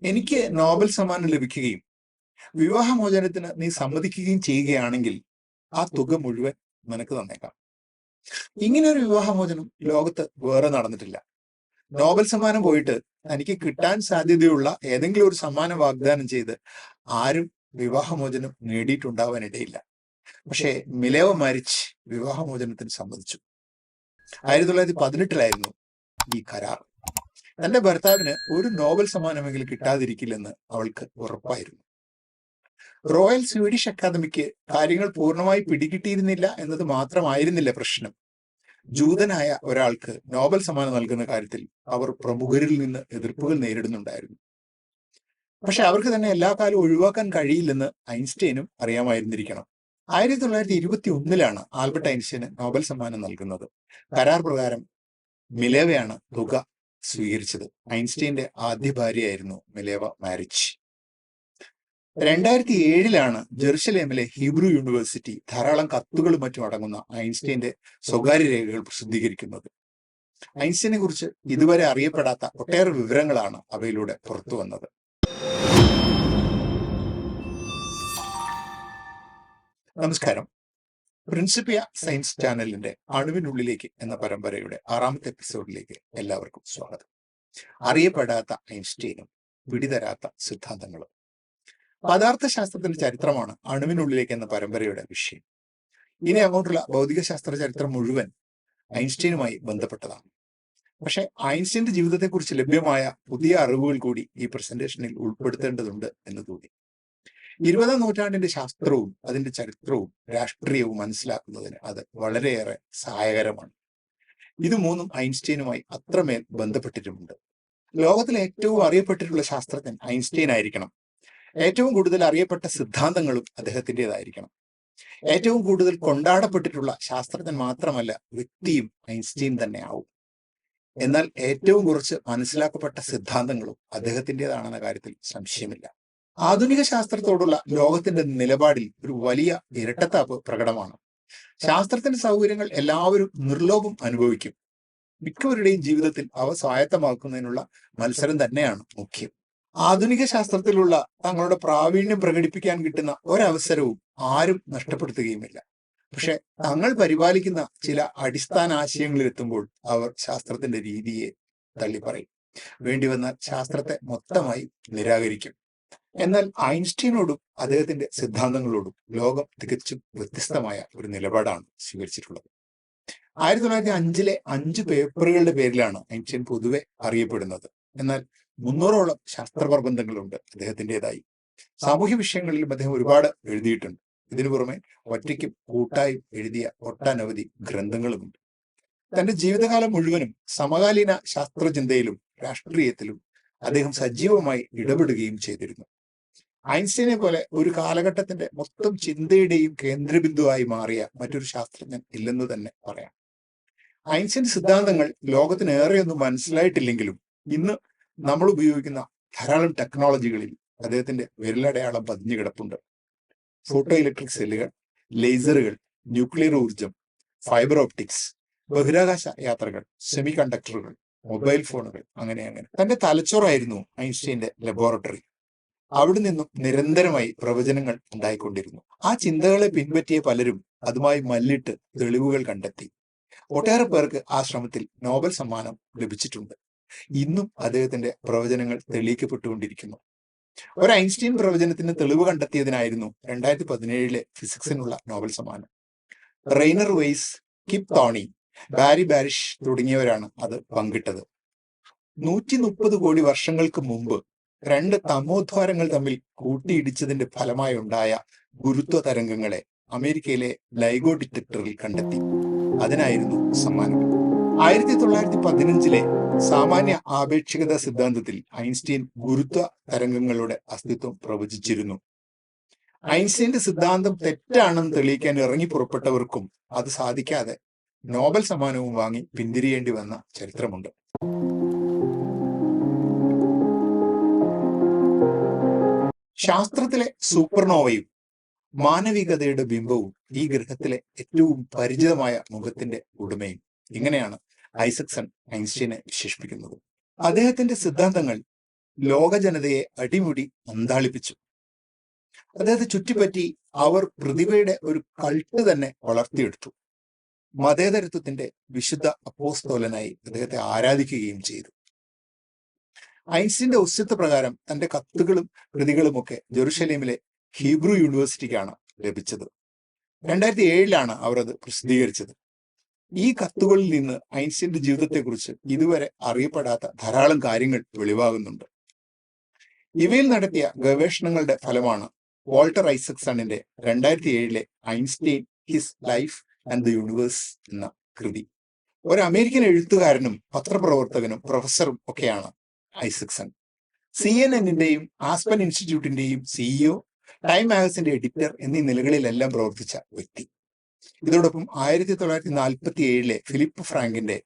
എനിക്ക് നോബൽ സമ്മാനം ലഭിക്കുകയും വിവാഹമോചനത്തിന് നീ സമ്മതിക്കുകയും ചെയ്യുകയാണെങ്കിൽ ആ തുക മുഴുവൻ നിനക്ക് തന്നേക്കാം. ഇങ്ങനെ ഒരു വിവാഹമോചനം ലോകത്ത് വേറെ നടന്നിട്ടില്ല. നോബൽ സമ്മാനം പോയിട്ട് തനിക്ക് കിട്ടാൻ സാധ്യതയുള്ള ഏതെങ്കിലും ഒരു സമ്മാനം വാഗ്ദാനം ചെയ്ത് ആരും വിവാഹമോചനം നേടിയിട്ടുണ്ടാവാനിടയില്ല. പക്ഷേ മിലേവ മാരിച്ച് വിവാഹമോചനത്തിന് സമ്മതിച്ചു. 1918 ഈ കരാർ. തന്റെ ഭർത്താവിന് ഒരു നോബൽ സമ്മാനമെങ്കിലും കിട്ടാതിരിക്കില്ലെന്ന് അവൾക്ക് ഉറപ്പായിരുന്നു. റോയൽ സ്വീഡിഷ് അക്കാദമിക്ക് കാര്യങ്ങൾ പൂർണ്ണമായി പിടികിട്ടിയിരുന്നില്ല എന്നത് മാത്രമായിരുന്നില്ല പ്രശ്നം. ജൂതനായ ഒരാൾക്ക് നോബൽ സമ്മാനം നൽകുന്ന കാര്യത്തിൽ അവർ പ്രമുഖരിൽ നിന്ന് എതിർപ്പുകൾ നേരിടുന്നുണ്ടായിരുന്നു. പക്ഷെ അവർക്ക് തന്നെ എല്ലാ കാലവും ഒഴിവാക്കാൻ കഴിയില്ലെന്ന് ഐൻസ്റ്റൈനും അറിയാമായിരുന്നിരിക്കണം. 1921 ആൽബർട്ട് ഐൻസ്റ്റൈന് നോബൽ സമ്മാനം നൽകുന്നത്. കരാർ പ്രകാരം മിലേവയാണ് തുക സ്വീകരിച്ചത്. ഐൻസ്റ്റൈന്റെ ആദ്യ ഭാര്യയായിരുന്നു മിലേവ മാരിച്ച്. 2007 ജെറുസലേമിലെ ഹീബ്രു യൂണിവേഴ്സിറ്റി ധാരാളം കത്തുകളും മറ്റും അടങ്ങുന്ന ഐൻസ്റ്റൈന്റെ സ്വകാര്യ രേഖകൾ പ്രസിദ്ധീകരിക്കുന്നത്. ഐൻസ്റ്റൈനെ കുറിച്ച് ഇതുവരെ അറിയപ്പെടാത്ത ഒട്ടേറെ വിവരങ്ങളാണ് അവയിലൂടെ പുറത്തു വന്നത്. നമസ്കാരം. പ്രിൻസിപ്പിയ സയൻസ് ചാനലിന്റെ അണുവിനുള്ളിലേക്ക് എന്ന പരമ്പരയുടെ 6ാമത്തെ എപ്പിസോഡിലേക്ക് എല്ലാവർക്കും സ്വാഗതം. അറിയപ്പെടാത്ത ഐൻസ്റ്റൈനും പിടിതരാത്ത സിദ്ധാന്തങ്ങളും. പദാർത്ഥശാസ്ത്രത്തിന്റെ ചരിത്രമാണ് അണുവിനുള്ളിലേക്ക് എന്ന പരമ്പരയുടെ വിഷയം. ഇനി അങ്ങോട്ടുള്ള ഭൗതികശാസ്ത്ര ചരിത്രം മുഴുവൻ ഐൻസ്റ്റൈനുമായി ബന്ധപ്പെട്ടതാണ്. പക്ഷെ ഐൻസ്റ്റൈന്റെ ജീവിതത്തെക്കുറിച്ച് ലഭ്യമായ പുതിയ അറിവുകൾ കൂടി ഈ പ്രസന്റേഷനിൽ ഉൾപ്പെടുത്തേണ്ടതുണ്ട് എന്ന് തോന്നി. 20ാം നൂറ്റാണ്ടിന്റെ ശാസ്ത്രവും അതിന്റെ ചരിത്രവും രാഷ്ട്രീയവും മനസ്സിലാക്കുന്നതിന് അത് വളരെയേറെ സഹായകരമാണ്. ഇത് മൂന്നും ഐൻസ്റ്റൈനുമായി അത്രമേൽ ബന്ധപ്പെട്ടിട്ടുമുണ്ട്. ലോകത്തിലെ ഏറ്റവും അറിയപ്പെട്ടിട്ടുള്ള ശാസ്ത്രജ്ഞൻ ഐൻസ്റ്റൈൻ ആയിരിക്കണം. ഏറ്റവും കൂടുതൽ അറിയപ്പെട്ട സിദ്ധാന്തങ്ങളും അദ്ദേഹത്തിൻ്റെതായിരിക്കണം. ഏറ്റവും കൂടുതൽ കൊണ്ടാടപ്പെട്ടിട്ടുള്ള ശാസ്ത്രജ്ഞൻ മാത്രമല്ല, വ്യക്തിയും ഐൻസ്റ്റൈൻ തന്നെ ആവും. എന്നാൽ ഏറ്റവും കുറച്ച് മനസ്സിലാക്കപ്പെട്ട സിദ്ധാന്തങ്ങളും അദ്ദേഹത്തിൻ്റെതാണെന്ന കാര്യത്തിൽ സംശയമില്ല. ആധുനിക ശാസ്ത്രത്തോടുള്ള ലോകത്തിന്റെ നിലപാടിൽ ഒരു വലിയ ഇരട്ടത്താപ്പ് പ്രകടമാണ്. ശാസ്ത്രത്തിന്റെ സൗകര്യങ്ങൾ എല്ലാവരും നിർലോഭം അനുഭവിക്കും. മിക്കവരുടെയും ജീവിതത്തിൽ അവ സ്വായത്തമാക്കുന്നതിനുള്ള മത്സരം തന്നെയാണ് മുഖ്യം. ആധുനിക ശാസ്ത്രത്തിലുള്ള തങ്ങളുടെ പ്രാവീണ്യം പ്രകടിപ്പിക്കാൻ കിട്ടുന്ന ഒരവസരവും ആരും നഷ്ടപ്പെടുത്തുകയുമില്ല. പക്ഷെ തങ്ങൾ പരിപാലിക്കുന്ന ചില അടിസ്ഥാന ആശയങ്ങളിലെത്തുമ്പോൾ അവർ ശാസ്ത്രത്തിന്റെ രീതിയെ തള്ളിപ്പറയും. വേണ്ടിവന്നാൽ ശാസ്ത്രത്തെ മൊത്തമായി നിരാകരിക്കും. എന്നാൽ ഐൻസ്റ്റൈനോടും അദ്ദേഹത്തിന്റെ സിദ്ധാന്തങ്ങളോടും ലോകം തികച്ചും വ്യത്യസ്തമായ ഒരു നിലപാടാണ് സ്വീകരിച്ചിട്ടുള്ളത്. 1905 5 പേപ്പറുകളുടെ പേരിലാണ് ഐൻസ്റ്റൈൻ പൊതുവെ അറിയപ്പെടുന്നത്. എന്നാൽ 300ഓളം ശാസ്ത്രപ്രബന്ധങ്ങളുണ്ട് അദ്ദേഹത്തിൻ്റെതായി. സാമൂഹ്യ വിഷയങ്ങളിലും അദ്ദേഹം ഒരുപാട് എഴുതിയിട്ടുണ്ട്. ഇതിനു പുറമെ ഒറ്റയ്ക്കും കൂട്ടായും എഴുതിയ ഒട്ടനവധി ഗ്രന്ഥങ്ങളുമുണ്ട്. തന്റെ ജീവിതകാലം മുഴുവനും സമകാലീന ശാസ്ത്രചിന്തയിലും രാഷ്ട്രീയത്തിലും അദ്ദേഹം സജീവമായി ഇടപെടുകയും ചെയ്തിരുന്നു. ഐൻസ്റ്റൈനെ പോലെ ഒരു കാലഘട്ടത്തിന്റെ മൊത്തം ചിന്തയുടെയും കേന്ദ്രബിന്ദുവായി മാറിയ മറ്റൊരു ശാസ്ത്രജ്ഞൻ ഇല്ലെന്ന് തന്നെ പറയാം. ഐൻസ്റ്റൈൻ സിദ്ധാന്തങ്ങൾ ലോകത്തിന് ഏറെയൊന്നും മനസ്സിലായിട്ടില്ലെങ്കിലും ഇന്ന് നമ്മൾ ഉപയോഗിക്കുന്ന ധാരാളം ടെക്നോളജികളിൽ അദ്ദേഹത്തിന്റെ വിരലടയാളം പതിഞ്ഞു കിടപ്പുണ്ട്. ഫോട്ടോ ഇലക്ട്രിക് സെല്ലുകൾ, ലേസറുകൾ, ന്യൂക്ലിയർ ഊർജം, ഫൈബർ ഓപ്റ്റിക്സ്, ബഹിരാകാശ യാത്രകൾ, സെമി കണ്ടക്ടറുകൾ, മൊബൈൽ ഫോണുകൾ, അങ്ങനെ തന്റെ തലച്ചോറായിരുന്നു ഐൻസ്റ്റൈന്റെ ലബോറട്ടറി. അവിടെ നിന്നും നിരന്തരമായി പ്രവചനങ്ങൾ ഉണ്ടായിക്കൊണ്ടിരുന്നു. ആ ചിന്തകളെ പിൻപറ്റിയ പലരും അതുമായി മല്ലിട്ട് തെളിവുകൾ കണ്ടെത്തി. ഒട്ടേറെ പേർക്ക് ആ ശ്രമത്തിൽ നോബൽ സമ്മാനം ലഭിച്ചിട്ടുണ്ട്. ഇന്നും അദ്ദേഹത്തിന്റെ പ്രവചനങ്ങൾ തെളിയിക്കപ്പെട്ടുകൊണ്ടിരിക്കുന്നു. ഒരു ഐൻസ്റ്റൈൻ പ്രവചനത്തിന് തെളിവ് കണ്ടെത്തിയതിനായിരുന്നു 2017 ഫിസിക്സിനുള്ള നോബൽ സമ്മാനം. റെയ്നർ വെയ്സ്, കിപ് തോണി, ബാരി ബാരിഷ് തുടങ്ങിയവരാണ് അത് പങ്കിട്ടത്. 130 കോടി വർഷങ്ങൾക്ക് മുമ്പ് 2 തമോദ്വാരങ്ങൾ തമ്മിൽ കൂട്ടിയിടിച്ചതിന്റെ ഫലമായി ഉണ്ടായ ഗുരുത്വ തരംഗങ്ങളെ അമേരിക്കയിലെ ലൈഗോ ഡിറ്റക്ടറിൽ കണ്ടെത്തി. അതിനായിരുന്നു സമ്മാനം. 1915 സാമാന്യ ആപേക്ഷികത സിദ്ധാന്തത്തിൽ ഐൻസ്റ്റൈൻ ഗുരുത്വ തരംഗങ്ങളുടെ അസ്തിത്വം പ്രവചിച്ചിരുന്നു. ഐൻസ്റ്റൈന്റെ സിദ്ധാന്തം തെറ്റാണെന്ന് തെളിയിക്കാൻ ഇറങ്ങി പുറപ്പെട്ടവർക്കും അത് സാധിക്കാതെ നോബൽ സമ്മാനവും വാങ്ങി പിന്തിരിയേണ്ടി വന്ന ചരിത്രമുണ്ട്. ശാസ്ത്രത്തിലെ സൂപ്പർനോവയും മാനവികതയുടെ ബിംബവും ഈ ഗ്രഹത്തിലെ ഏറ്റവും പരിചിതമായ മുഖത്തിന്റെ ഉടമയും. ഇങ്ങനെയാണ് ഐസക്സൺ ഐൻസ്റ്റൈനെ വിശേഷിപ്പിക്കുന്നത്. അദ്ദേഹത്തിന്റെ സിദ്ധാന്തങ്ങൾ ലോക ജനതയെ അടിമുടി അന്താളിപ്പിച്ചു. അദ്ദേഹത്തെ ചുറ്റിപ്പറ്റി അവർ പ്രതിഭയുടെ ഒരു കൾട്ട് തന്നെ വളർത്തിയെടുത്തു. മതേതരത്വത്തിന്റെ വിശുദ്ധ അപ്പോസ്തോലനായി അദ്ദേഹത്തെ ആരാധിക്കുകയും ചെയ്തു. ഐൻസ്റ്റീന്റെ ഒസ്യത്വ പ്രകാരം തന്റെ കത്തുകളും കൃതികളുമൊക്കെ ജെറുസലേമിലെ ഹീബ്രു യൂണിവേഴ്സിറ്റിക്കാണ് ലഭിച്ചത്. 2007 അവർ അത് പ്രസിദ്ധീകരിച്ചത്. ഈ കത്തുകളിൽ നിന്ന് ഐൻസ്റ്റീന്റെ ജീവിതത്തെക്കുറിച്ച് ഇതുവരെ അറിയപ്പെടാത്ത ധാരാളം കാര്യങ്ങൾ വെളിവാകുന്നുണ്ട്. ഇവയിൽ നടത്തിയ ഗവേഷണങ്ങളുടെ ഫലമാണ് വാൾട്ടർ ഐസക്സണിന്റെ 2007 Einstein his life and the universe എന്ന കൃതി. ഒരു അമേരിക്കൻ എഴുത്തുകാരനും പത്രപ്രവർത്തകനും പ്രൊഫസറും ഒക്കെയാണ് ഐസക്സൺ. CNN-ന്റെയും ആസ്പൻ ഇൻസ്റ്റിറ്റ്യൂട്ടിന്റെയും CEO, ടൈം മാഗസിന്റെ എഡിറ്റർ എന്നീ നിലകളിലെല്ലാം പ്രവർത്തിച്ച വ്യക്തി. ഇതോടൊപ്പം 1947 ഫിലിപ്പ് ഫ്രാങ്കിന്റെ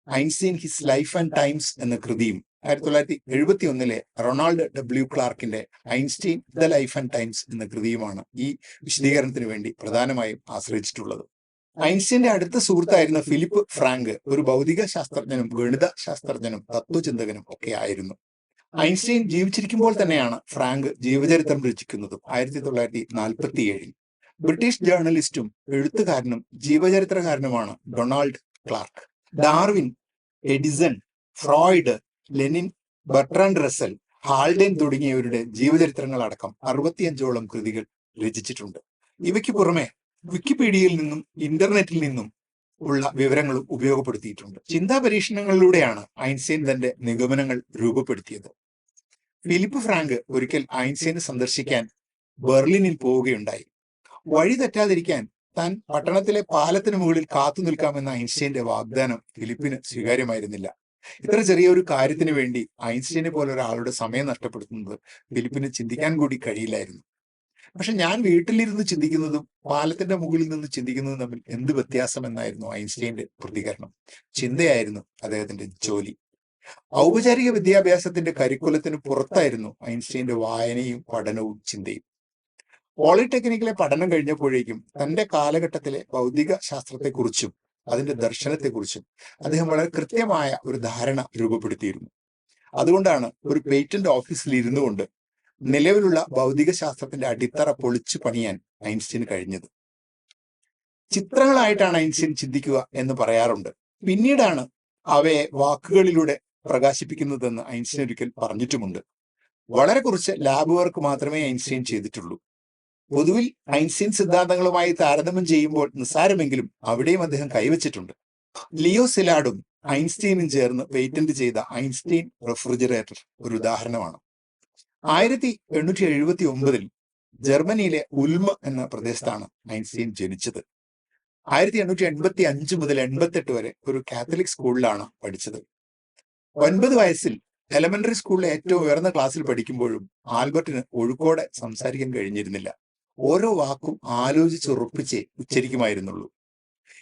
Einstein his life and times എന്ന കൃതിയും 1971 റൊണാൾഡ് W. ക്ലാർക്കിന്റെ Einstein the life and times എന്ന കൃതിയുമാണ് ഈ വിശദീകരണത്തിന് വേണ്ടി പ്രധാനമായും ആശ്രയിച്ചിട്ടുള്ളത്. ഐൻസ്റ്റീന്റെ അടുത്ത സുഹൃത്തായിരുന്ന ഫിലിപ്പ് ഫ്രാങ്ക് ഒരു ഭൗതിക ശാസ്ത്രജ്ഞനും ഗണിത ശാസ്ത്രജ്ഞനും തത്വചിന്തകനും ഒക്കെ ആയിരുന്നു. ഐൻസ്റ്റീൻ ജീവിച്ചിരിക്കുമ്പോൾ തന്നെയാണ് ഫ്രാങ്ക് ജീവചരിത്രം രചിക്കുന്നതും. 1947 ബ്രിട്ടീഷ് ജേർണലിസ്റ്റും എഴുത്തുകാരനും ജീവചരിത്രകാരനുമാണ് Donald Clark. Darwin, Edison, Freud, Lenin, Bertrand Russell, Haldane തുടങ്ങിയവരുടെ ജീവചരിത്രങ്ങൾ അടക്കം 65ഓളം കൃതികൾ രചിച്ചിട്ടുണ്ട്. ഇവയ്ക്ക് പുറമെ വിക്കിപീഡിയയിൽ നിന്നും ഇന്റർനെറ്റിൽ നിന്നും ഉള്ള വിവരങ്ങളും ഉപയോഗപ്പെടുത്തിയിട്ടുണ്ട്. ചിന്താ പരീക്ഷണങ്ങളിലൂടെയാണ് ഐൻസ്റ്റീൻ തന്റെ നിഗമനങ്ങൾ രൂപപ്പെടുത്തിയത്. ഫിലിപ്പ് ഫ്രാങ്ക് ഒരിക്കൽ ഐൻസ്റ്റീനെ സന്ദർശിക്കാൻ ബെർലിനിൽ പോവുകയുണ്ടായി. വഴി തെറ്റാതിരിക്കാൻ താൻ പട്ടണത്തിലെ പാലത്തിന് മുകളിൽ കാത്തു നിൽക്കാമെന്ന ഐൻസ്റ്റീന്റെ വാഗ്ദാനം ഫിലിപ്പിന് സ്വീകാര്യമായിരുന്നില്ല. ഇത്ര ചെറിയൊരു കാര്യത്തിന് വേണ്ടി ഐൻസ്റ്റീനെ പോലെ ഒരാളുടെ സമയം നഷ്ടപ്പെടുത്തുന്നത് ഫിലിപ്പിന് ചിന്തിക്കാൻ കൂടി കഴിയില്ലായിരുന്നു. പക്ഷെ ഞാൻ വീട്ടിലിരുന്ന് ചിന്തിക്കുന്നതും പാലത്തിന്റെ മുകളിൽ നിന്ന് ചിന്തിക്കുന്നതും തമ്മിൽ എന്ത് വ്യത്യാസം എന്നായിരുന്നു ഐൻസ്റ്റീന്റെ പ്രതികരണം. ചിന്തയായിരുന്നു അദ്ദേഹത്തിന്റെ ജോലി. ഔപചാരിക വിദ്യാഭ്യാസത്തിന്റെ കരിക്കുലത്തിന് പുറത്തായിരുന്നു ഐൻസ്റ്റീന്റെ വായനയും പഠനവും ചിന്തയും. പോളിടെക്നിക്കിലെ പഠനം കഴിഞ്ഞപ്പോഴേക്കും തന്റെ കാലഘട്ടത്തിലെ ഭൗതിക ശാസ്ത്രത്തെക്കുറിച്ചും അതിന്റെ ദർശനത്തെക്കുറിച്ചും അദ്ദേഹം വളരെ കൃത്യമായ ഒരു ധാരണ രൂപപ്പെടുത്തിയിരുന്നു. അതുകൊണ്ടാണ് ഒരു പേറ്റന്റ് ഓഫീസിൽ ഇരുന്നു കൊണ്ട് നിലവിലുള്ള ഭൗതിക ശാസ്ത്രത്തിന്റെ അടിത്തറ പൊളിച്ചു പണിയാൻ ഐൻസ്റ്റീന് കഴിഞ്ഞത്. ചിത്രങ്ങളായിട്ടാണ് ഐൻസ്റ്റീൻ ചിന്തിക്കുക എന്ന് പറയാറുണ്ട്. പിന്നീടാണ് അവയെ വാക്കുകളിലൂടെ പ്രകാശിപ്പിക്കുന്നതെന്ന് ഐൻസ്റ്റീൻ ഒരിക്കൽ പറഞ്ഞിട്ടുമുണ്ട്. വളരെ കുറച്ച് ലാബ് വർക്ക് മാത്രമേ ഐൻസ്റ്റീൻ ചെയ്തിട്ടുള്ളൂ. പൊതുവിൽ ഐൻസ്റ്റീൻ സിദ്ധാന്തങ്ങളുമായി താരതമ്യം ചെയ്യുമ്പോൾ നിസ്സാരമെങ്കിലും അവിടെയും അദ്ദേഹം കൈവച്ചിട്ടുണ്ട്. ലിയോ സിലാഡും ഐൻസ്റ്റീനും ചേർന്ന് പേറ്റന്റ് ചെയ്ത ഐൻസ്റ്റീൻ റെഫ്രിജറേറ്റർ ഒരു ഉദാഹരണമാണ്. 1879 ജർമ്മനിയിലെ ഉൽമ എന്ന പ്രദേശത്താണ് ഐൻസ്റ്റീൻ ജനിച്ചത്. 1885 മുതൽ 88 വരെ ഒരു കാത്തലിക് സ്കൂളിലാണ് പഠിച്ചത്. 9 വയസ്സിൽ എലമെന്ററി സ്കൂളിലെ ഏറ്റവും ഉയർന്ന ക്ലാസ്സിൽ പഠിക്കുമ്പോഴും ആൽബർട്ടിന് ഒഴുക്കോടെ സംസാരിക്കാൻ കഴിഞ്ഞിരുന്നില്ല. ഓരോ വാക്കും ആലോചിച്ചുറപ്പിച്ചേ ഉച്ചരിക്കുമായിരുന്നുള്ളൂ.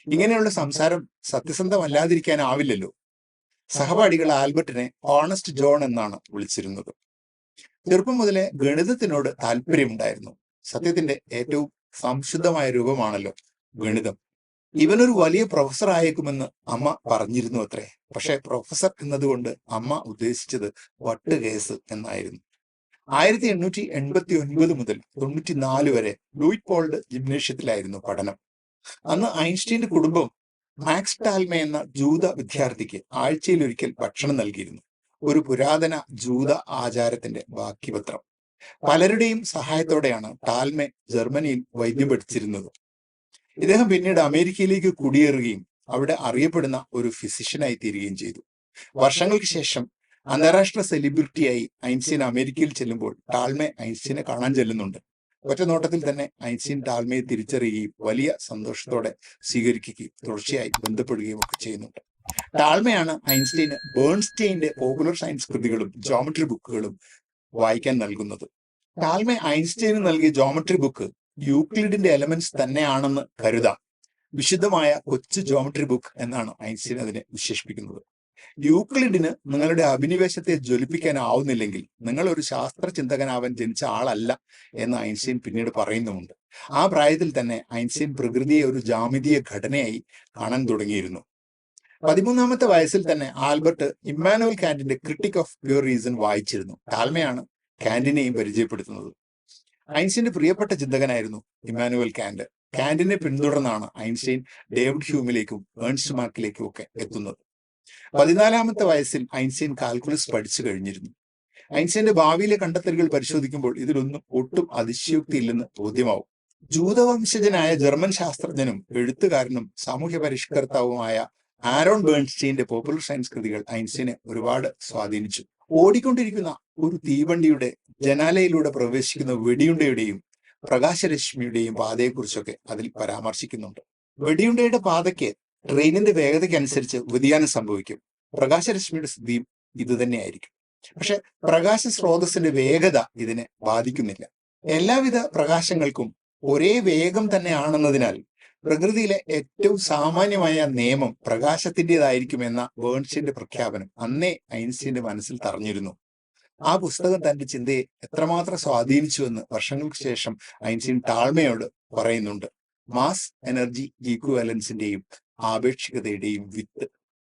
ഇങ്ങനെയുള്ള സംസാരം സത്യസന്ധമല്ലാതിരിക്കാനാവില്ലല്ലോ. സഹപാഠികൾ ആൽബർട്ടിനെ ഓണസ്റ്റ് ജോൺ എന്നാണ് വിളിച്ചിരുന്നത്. ചെറുപ്പം മുതലേ ഗണിതത്തിനോട് താല്പര്യമുണ്ടായിരുന്നു. സത്യത്തിന്റെ ഏറ്റവും സംശുദ്ധമായ രൂപമാണല്ലോ ഗണിതം. ഇവനൊരു വലിയ പ്രൊഫസർ ആയേക്കുമെന്ന് അമ്മ പറഞ്ഞിരുന്നു അത്രേ. പക്ഷെ പ്രൊഫസർ എന്നതുകൊണ്ട് അമ്മ ഉദ്ദേശിച്ചത് വട്ട് കേസ് എന്നായിരുന്നു. 1889 മുതൽ 94 വരെ ലൂയിസ് പോൾഡ് ജിംനേഷ്യത്തിലായിരുന്നു പഠനം. അന്ന് ഐൻസ്റ്റീന്റെ കുടുംബം മാക്സ് ടാൽമെ എന്ന ജൂത വിദ്യാർത്ഥിക്ക് ആഴ്ചയിലൊരിക്കൽ ഭക്ഷണം നൽകിയിരുന്നു. ഒരു പുരാതന ജൂത ആചാരത്തിന്റെ ബാക്കിപത്രം. പലരുടെയും സഹായത്തോടെയാണ് ടാൽമെ ജർമ്മനിയിൽ വൈദ്യം പഠിച്ചിരുന്നത്. ഇദ്ദേഹം പിന്നീട് അമേരിക്കയിലേക്ക് കുടിയേറുകയും അവിടെ അറിയപ്പെടുന്ന ഒരു ഫിസിഷ്യനായി തീരുകയും ചെയ്തു. വർഷങ്ങൾക്ക് ശേഷം അന്താരാഷ്ട്ര സെലിബ്രിറ്റിയായി ഐൻസ്റ്റീൻ അമേരിക്കയിൽ ചെല്ലുമ്പോൾ ടാൽമെ ഐൻസ്റ്റീനെ കാണാൻ ചെല്ലുന്നുണ്ട്. ഒറ്റ നോട്ടത്തിൽ തന്നെ ഐൻസ്റ്റീൻ ടാൽമയെ തിരിച്ചറിയുകയും വലിയ സന്തോഷത്തോടെ സ്വീകരിക്കുകയും തുടർച്ചയായി ബന്ധപ്പെടുകയും ഒക്കെ ചെയ്യുന്നുണ്ട്. ടാൽമയാണ് ഐൻസ്റ്റീന് ബേൺസ്റ്റൈന്റെ പോപ്പുലർ സയൻസ് കൃതികളും ജോമെട്രി ബുക്കുകളും വായിക്കാൻ നൽകുന്നത്. ടാൽമെ ഐൻസ്റ്റീന് നൽകിയ ജോമെട്രി ബുക്ക് യൂക്ലിഡിന്റെ എലമെന്റ്സ് തന്നെയാണെന്ന് കരുതാം. വിശുദ്ധമായ കൊച്ചു ജോമെട്രി ബുക്ക് എന്നാണ് ഐൻസ്റ്റീൻ അതിനെ വിശേഷിപ്പിക്കുന്നത്. യൂക്ലിഡിന് നിങ്ങളുടെ അഭിനിവേശത്തെ ജ്വലിപ്പിക്കാനാവുന്നില്ലെങ്കിൽ നിങ്ങൾ ഒരു ശാസ്ത്ര ചിന്തകനാവാൻ ജനിച്ച ആളല്ല എന്ന് ഐൻസ്റ്റീൻ പിന്നീട് പറയുന്നുമുണ്ട്. ആ പ്രായത്തിൽ തന്നെ ഐൻസ്റ്റീൻ പ്രകൃതിയെ ഒരു ജാമിതീയ ഘടനയായി കാണാൻ തുടങ്ങിയിരുന്നു. 13-ാമത്തെ വയസ്സിൽ തന്നെ ആൽബർട്ട് ഇമ്മാനുവൽ കാന്റിന്റെ ക്രിട്ടിക് ഓഫ് പ്യൂർ റീസൺ വായിച്ചിരുന്നു. ടാൽമയാണ് കാന്റിനെയും പരിചയപ്പെടുത്തുന്നത്. ഐൻസ്റ്റീന്റെ പ്രിയപ്പെട്ട ചിന്തകനായിരുന്നു ഇമ്മാനുവൽ കാന്റ്. കാന്റിനെ പിന്തുടർന്നാണ് ഐൻസ്റ്റീൻ ഡേവിഡ് ഹ്യൂമിലേക്കും ഏൺസ്റ്റ് മാർക്കിലേക്കും ഒക്കെ എത്തുന്നത്. 14-ാമത്തെ വയസ്സിൽ ഐൻസ്റ്റീൻ കാൽക്കുലസ് പഠിച്ചു കഴിഞ്ഞിരുന്നു. ഐൻസ്റ്റീന്റെ ഭാവിയിലെ കണ്ടെത്തലുകൾ പരിശോധിക്കുമ്പോൾ ഇതിലൊന്നും ഒട്ടും അതിശയോക്തിയില്ലെന്ന് ബോധ്യമാവും. ജൂതവംശജനായ ജർമ്മൻ ശാസ്ത്രജ്ഞനും എഴുത്തുകാരനും സാമൂഹ്യ പരിഷ്കർത്താവുമായ ആരോൺ ബേൺസ്റ്റീന്റെ പോപ്പുലർ സയൻസ് കൃതികൾ ഐൻസ്റ്റീനെ ഒരുപാട് സ്വാധീനിച്ചു. ഓടിക്കൊണ്ടിരിക്കുന്ന ഒരു തീവണ്ടിയുടെ ജനാലയിലൂടെ പ്രവേശിക്കുന്ന വെടിയുണ്ടയുടെയും പ്രകാശരശ്മിയുടെയും പാതയെക്കുറിച്ചൊക്കെ അതിൽ പരാമർശിക്കുന്നുണ്ട്. വെടിയുണ്ടയുടെ പാതയ്ക്ക് ട്രെയിനിന്റെ വേഗതയ്ക്കനുസരിച്ച് വ്യതിയാനം സംഭവിക്കും. പ്രകാശരശ്മിയുടെ സ്ഥിതിയും ഇതുതന്നെയായിരിക്കും. പക്ഷെ പ്രകാശ സ്രോതസ്സിന്റെ വേഗത ഇതിനെ ബാധിക്കുന്നില്ല. എല്ലാവിധ പ്രകാശങ്ങൾക്കും ഒരേ വേഗം തന്നെയാണെന്നതിനാൽ പ്രകൃതിയിലെ ഏറ്റവും സാമാന്യമായ നിയമം പ്രകാശത്തിൻ്റെതായിരിക്കുമെന്ന ബേൺസ്റ്റീന്റെ പ്രഖ്യാപനം അന്നേ ഐൻസ്റ്റീന്റെ മനസ്സിൽ തറഞ്ഞിരുന്നു. ആ പുസ്തകം തന്റെ ചിന്തയെ എത്രമാത്രം സ്വാധീനിച്ചുവെന്ന് വർഷങ്ങൾക്ക് ശേഷം ഐൻസ്റ്റീൻ ടാൾമയോട് പറയുന്നുണ്ട്. മാസ് എനർജി ഈക്വാലൻസിന്റെയും ആപേക്ഷികതയുടെയും വിത്ത്.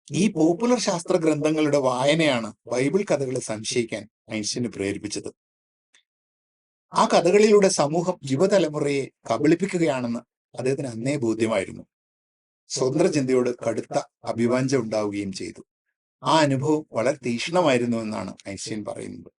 ഈ പോപ്പുലർ ശാസ്ത്ര ഗ്രന്ഥങ്ങളുടെ വായനയാണ് ബൈബിൾ കഥകളെ സംശയിക്കാൻ ഐൻസ്റ്റീനെ പ്രേരിപ്പിച്ചത്. ആ കഥകളിലൂടെ സമൂഹം യുവതലമുറയെ കബളിപ്പിക്കുകയാണെന്ന് അദ്ദേഹത്തിന് അന്നേ ബോധ്യമായിരുന്നു. സ്വതന്ത്ര ചിന്തയോട് കടുത്ത അഭിവാഞ്ച ഉണ്ടാവുകയും ചെയ്തു. ആ അനുഭവം വളരെ തീക്ഷ്ണമായിരുന്നു എന്നാണ് ഐൻസ്റ്റീൻ പറയുന്നത്.